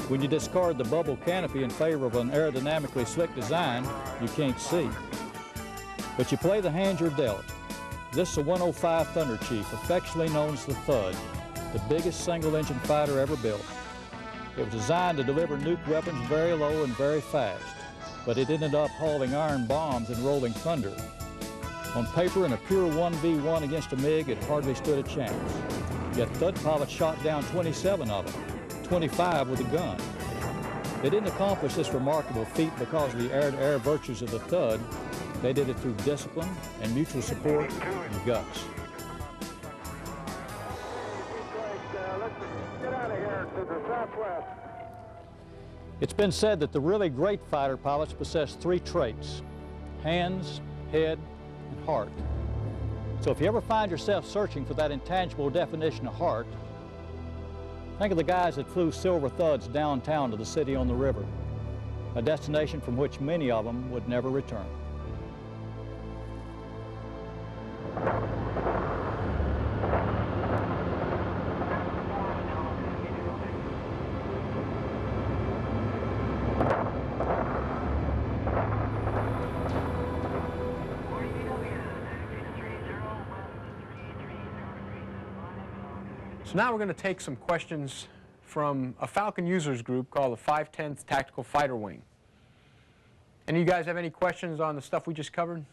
When you discard the bubble canopy in favor of an aerodynamically slick design, you can't see. But you play the hand you're dealt. This is a 105 Thunder Chief, affectionately known as the Thud, the biggest single-engine fighter ever built. It was designed to deliver nuke weapons very low and very fast, but it ended up hauling iron bombs and rolling thunder. On paper, in a pure 1v1 against a MiG, it hardly stood a chance. Yet Thud pilots shot down 27 of them, 25 with a gun. They didn't accomplish this remarkable feat because of the air-to-air virtues of the Thud. They did it through discipline and mutual support and guts. It's been said that the really great fighter pilots possess three traits: hands, head, and heart. So if you ever find yourself searching for that intangible definition of heart, think of the guys that flew Silver Thuds downtown to the city on the river, a destination from which many of them would never return. So now we're going to take some questions from a Falcon users group called the 510th Tactical Fighter Wing. Any of you guys have any questions on the stuff we just covered?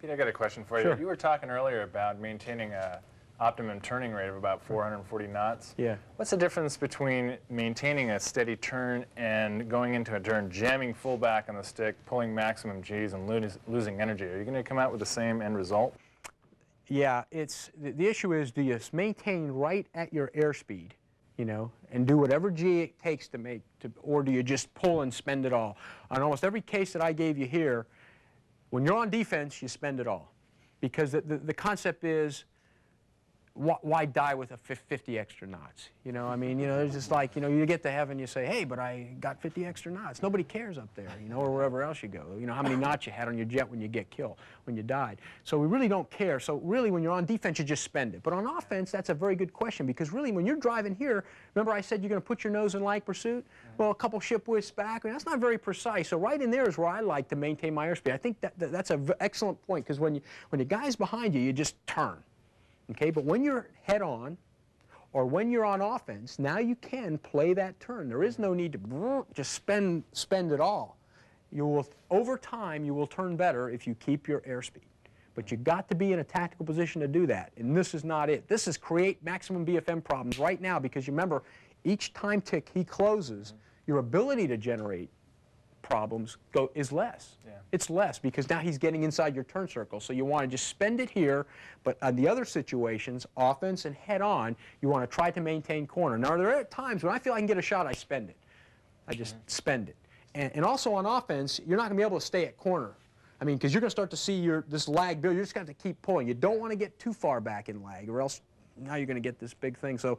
Pete, I got a question for you. Sure. You were talking earlier about maintaining a optimum turning rate of about 440 knots. Yeah. What's the difference between maintaining a steady turn and going into a turn, jamming full back on the stick, pulling maximum G's, and losing energy? Are you going to come out with the same end result? Yeah, it's the issue is, do you maintain right at your airspeed, you know, and do whatever G it takes to make, or do you just pull and spend it all? On almost every case that I gave you here, when you're on defense, you spend it all, because the concept is, why die with a 50 extra knots? You know, I mean, you know, it's just like, you know, you get to heaven, you say, hey, but I got 50 extra knots. Nobody cares up there, you know, or wherever else you go. You know, how many knots you had on your jet when you get killed, when you died. So we really don't care. So really, when you're on defense, you just spend it. But on offense, that's a very good question, because really, when you're driving here, remember I said you're going to put your nose in lag pursuit? Well, a couple ship widths back, I mean, that's not very precise. So right in there is where I like to maintain my airspeed. I think that's an excellent point, because when the guy's behind you, you just turn. Okay, but when you're head-on, or when you're on offense, now you can play that turn. There is no need to just spend it all. You will, over time, you will turn better if you keep your airspeed. But you got to be in a tactical position to do that, and this is not it. This is create maximum BFM problems right now, because you remember, each time tick he closes, your ability to generate problems is less. Yeah. It's less, because now he's getting inside your turn circle. So you want to just spend it here, but on the other situations, offense and head-on, you want to try to maintain corner. Now, there are times when I feel I can get a shot, I spend it. I just spend it. And also on offense, you're not going to be able to stay at corner. I mean, because you're going to start to see this lag build. You're just going to have to keep pulling. You don't want to get too far back in lag, or else now you're going to get this big thing. So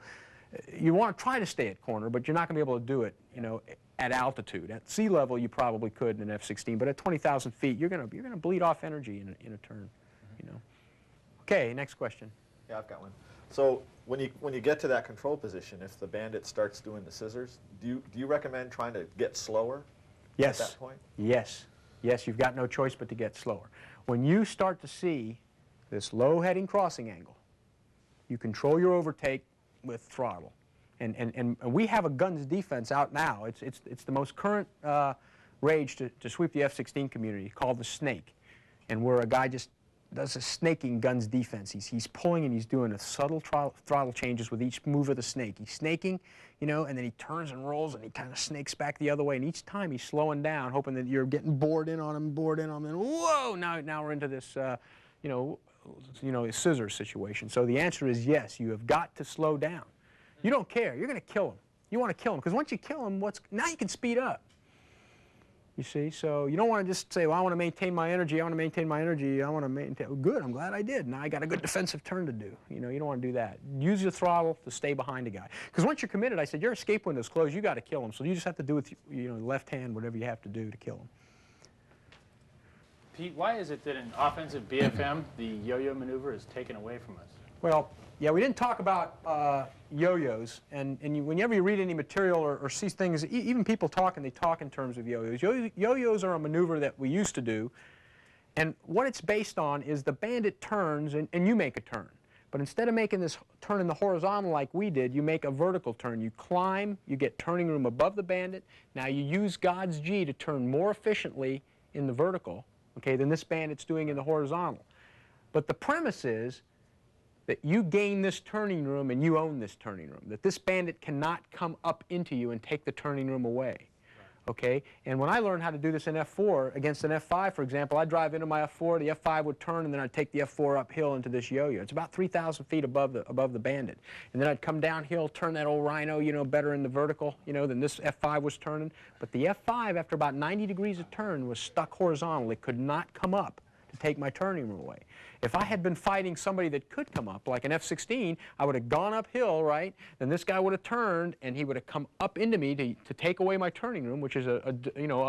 you want to try to stay at corner, but you're not going to be able to do it, you know, at altitude. At sea level, you probably could in an F-16, but at 20,000 feet, you're going to bleed off energy in a turn, you know. Okay, next question. Yeah, I've got one. So when you get to that control position, if the Bandit starts doing the scissors, do you recommend trying to get slower? Yes. At that point? Yes. Yes, you've got no choice but to get slower. When you start to see this low heading crossing angle, you control your overtake with throttle. And we have a guns defense out now. It's the most current rage to sweep the F-16 community, called the snake. And where a guy just does a snaking guns defense. He's pulling and he's doing a subtle throttle changes with each move of the snake. He's snaking, you know, and then he turns and rolls and he kind of snakes back the other way. And each time he's slowing down, hoping that you're getting bored in on him, and whoa, now we're into this, you know, scissors situation. So the answer is yes, you have got to slow down. You don't care. You're going to kill him. You want to kill him, because once you kill him, now you can speed up. You see, so you don't want to just say, well, I want to maintain my energy. I want to maintain my energy. I want to maintain. Well, good. I'm glad I did. Now I got a good defensive turn to do. You know, you don't want to do that. Use your throttle to stay behind a guy. Because once you're committed, I said, your escape window's closed. You got to kill him. So you just have to do with left hand whatever you have to do to kill him. Pete, why is it that in offensive BFM the yo-yo maneuver is taken away from us? Well, yeah, we didn't talk about yo-yos, and whenever you read any material or see things, even people talking, they talk in terms of yo-yos. Yo-yos are a maneuver that we used to do, and what it's based on is the Bandit turns, and you make a turn. But instead of making this turn in the horizontal like we did, you make a vertical turn. You climb, you get turning room above the Bandit. Now you use God's G to turn more efficiently in the vertical, okay, than this Bandit's doing in the horizontal. But the premise is that you gain this turning room and you own this turning room, that this Bandit cannot come up into you and take the turning room away, okay? And when I learned how to do this in F4 against an F5, for example, I'd drive into my F4, the F5 would turn, and then I'd take the F4 uphill into this yo-yo. It's about 3,000 feet above the Bandit. And then I'd come downhill, turn that old Rhino, you know, better in the vertical, you know, than this F5 was turning. But the F5, after about 90 degrees of turn, was stuck horizontal. It could not come up to take my turning room away. If I had been fighting somebody that could come up, like an F-16, I would have gone uphill, right? Then this guy would have turned, and he would have come up into me to take away my turning room, which is a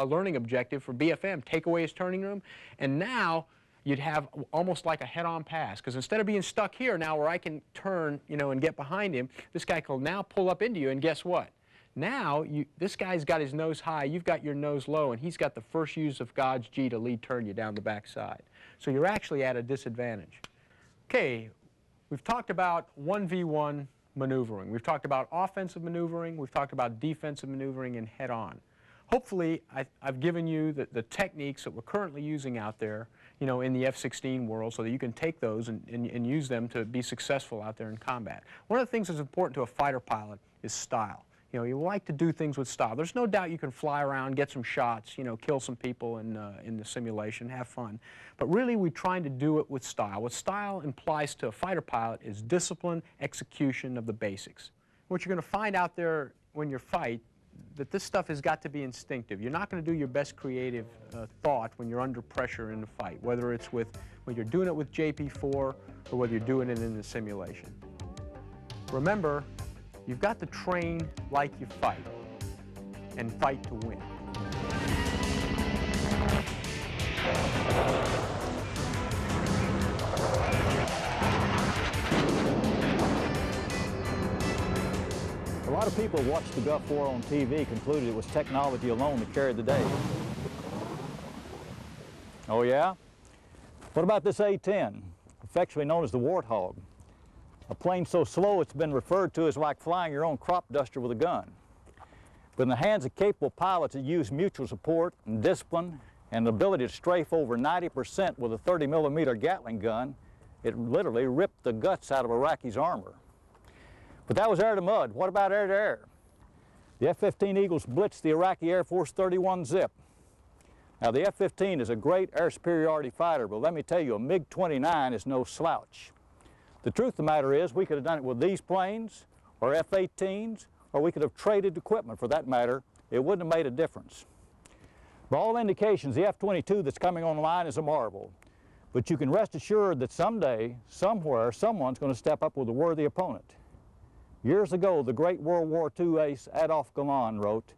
learning objective for BFM, take away his turning room. And now you'd have almost like a head-on pass, because instead of being stuck here now where I can turn, you know, and get behind him, this guy can now pull up into you, and guess what? Now, this guy's got his nose high, you've got your nose low, and he's got the first use of God's G to lead turn you down the backside. So you're actually at a disadvantage. Okay, we've talked about 1v1 maneuvering. We've talked about offensive maneuvering, we've talked about defensive maneuvering, and head-on. Hopefully, I've given you the techniques that we're currently using out there, you know, in the F-16 world, so that you can take those and use them to be successful out there in combat. One of the things that's important to a fighter pilot is style. You know, you like to do things with style. There's no doubt you can fly around, get some shots, you know, kill some people in the simulation, have fun. But really, we're trying to do it with style. What style implies to a fighter pilot is discipline, execution of the basics. What you're going to find out there when you fight, that this stuff has got to be instinctive. You're not going to do your best creative thought when you're under pressure in a fight, whether it's when you're doing it with JP4 or whether you're doing it in the simulation. Remember, you've got to train like you fight, and fight to win. A lot of people who watched the Gulf War on TV concluded it was technology alone that carried the day. Oh yeah? What about this A-10, affectionately known as the Warthog? A plane so slow it's been referred to as like flying your own crop duster with a gun. But in the hands of capable pilots that use mutual support and discipline and the ability to strafe over 90% with a 30mm Gatling gun, it literally ripped the guts out of Iraqi's armor. But that was air to mud. What about air to air? The F-15 Eagles blitzed the Iraqi Air Force 31 zip. Now the F-15 is a great air superiority fighter, but let me tell you, a MiG-29 is no slouch. The truth of the matter is, we could have done it with these planes, or F-18s, or we could have traded equipment for that matter. It wouldn't have made a difference. By all indications, the F-22 that's coming online is a marvel. But you can rest assured that someday, somewhere, someone's going to step up with a worthy opponent. Years ago, the great World War II ace Adolf Galland wrote,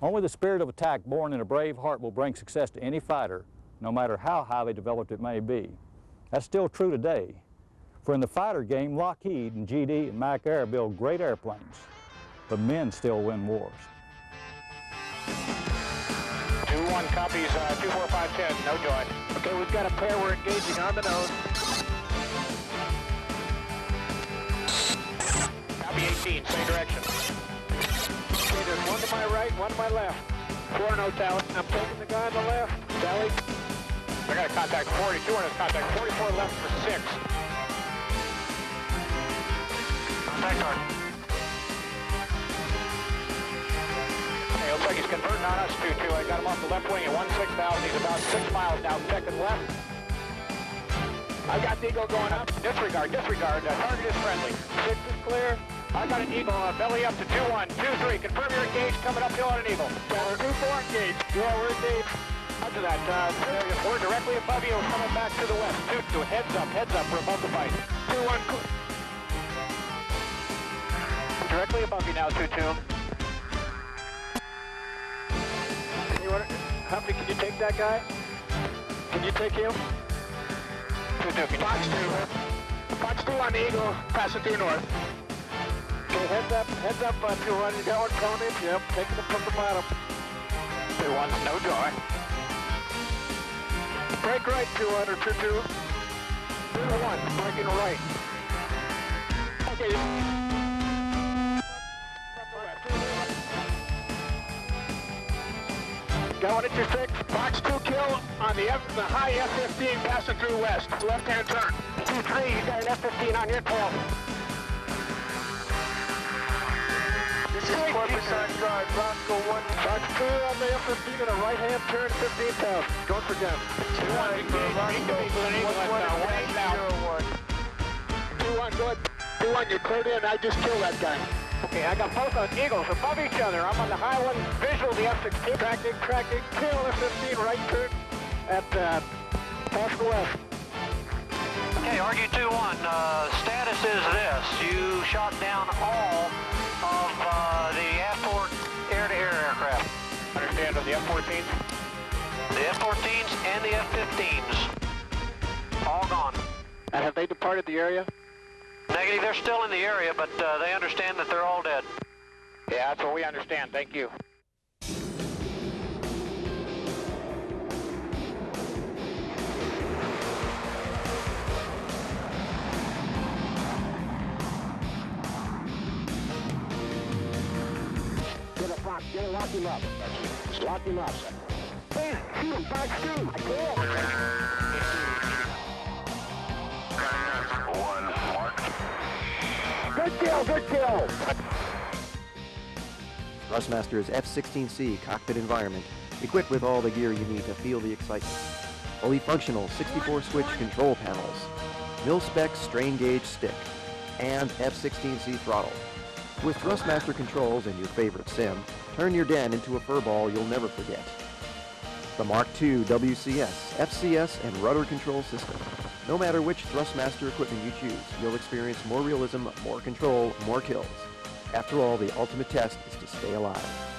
"Only the spirit of attack born in a brave heart will bring success to any fighter, no matter how highly developed it may be." That's still true today. For in the fighter game, Lockheed and GD and Mac Air build great airplanes, but men still win wars. 2-1 copies, 24510, no join. Okay, we've got a pair, we're engaging on the nose. Copy 18, same direction. Okay, there's one to my right, one to my left. 4-0 tally. I'm taking the guy on the left. Tally. I got a contact 42 on his contact 44 left for 6. Contact hard. Okay, looks like he's converting on us, 2-2. I got him off the left wing at 16,000. He's about 6 miles now, second left. I've got the Eagle going up. Disregard, disregard. Target is friendly. 6 is clear. I got an Eagle belly up to 2-1, 2-3. Confirm you're engaged, coming uphill on an Eagle. 2-4 engaged. Yeah, we're engaged. After that, we're directly above you, coming back to the west. 2-2, heads up, we're above the fight. 2-1. Directly above you now, 2-2. Humphrey, can you take that guy? Can you take him? 2-2, can you Fox 2. Fox 2 on the Eagle, passing through north. Okay, heads up, 2-1. You got one coming in? Yep, taking them from the bottom. 2-1, no joy. Break right, 2-1 or 2-2. 2-1, breaking right. Okay. Got one at your 6. Fox 2 kill on the high F-15 passing through west. Left-hand turn. 2-3, you got an F-15 on your tail. This is Corpus on guard, Roscoe 1. Fox 2 on the F-15 and a right-hand turn, 15,000. Going for them. 2-1, engaged. 2-1, good. 2-1, you're cleared in. I just killed that guy. Okay, I got both on Eagles above each other. I'm on the high one, visual the F-16. Tracking, kill F-15, right turn at possible west. Okay, RG-21, status is this. You shot down all of the F-4 air-to-air aircraft. Understand on the F-14s? The F-14s and the F-15s. All gone. And have they departed the area? Negative, they're still in the area, but they understand that they're all dead. Yeah, that's what we understand. Thank you. lock him up. Just lock him up. Hey, shoot him, back shoot. Good kill, good kill. Thrustmaster's F-16C cockpit environment, equipped with all the gear you need to feel the excitement. Fully functional 64-switch control panels, mil-spec strain gauge stick, and F-16C throttle. With Thrustmaster controls and your favorite sim, turn your den into a furball you'll never forget. The Mark II WCS, FCS, and rudder control system. No matter which Thrustmaster equipment you choose, you'll experience more realism, more control, more kills. After all, the ultimate test is to stay alive.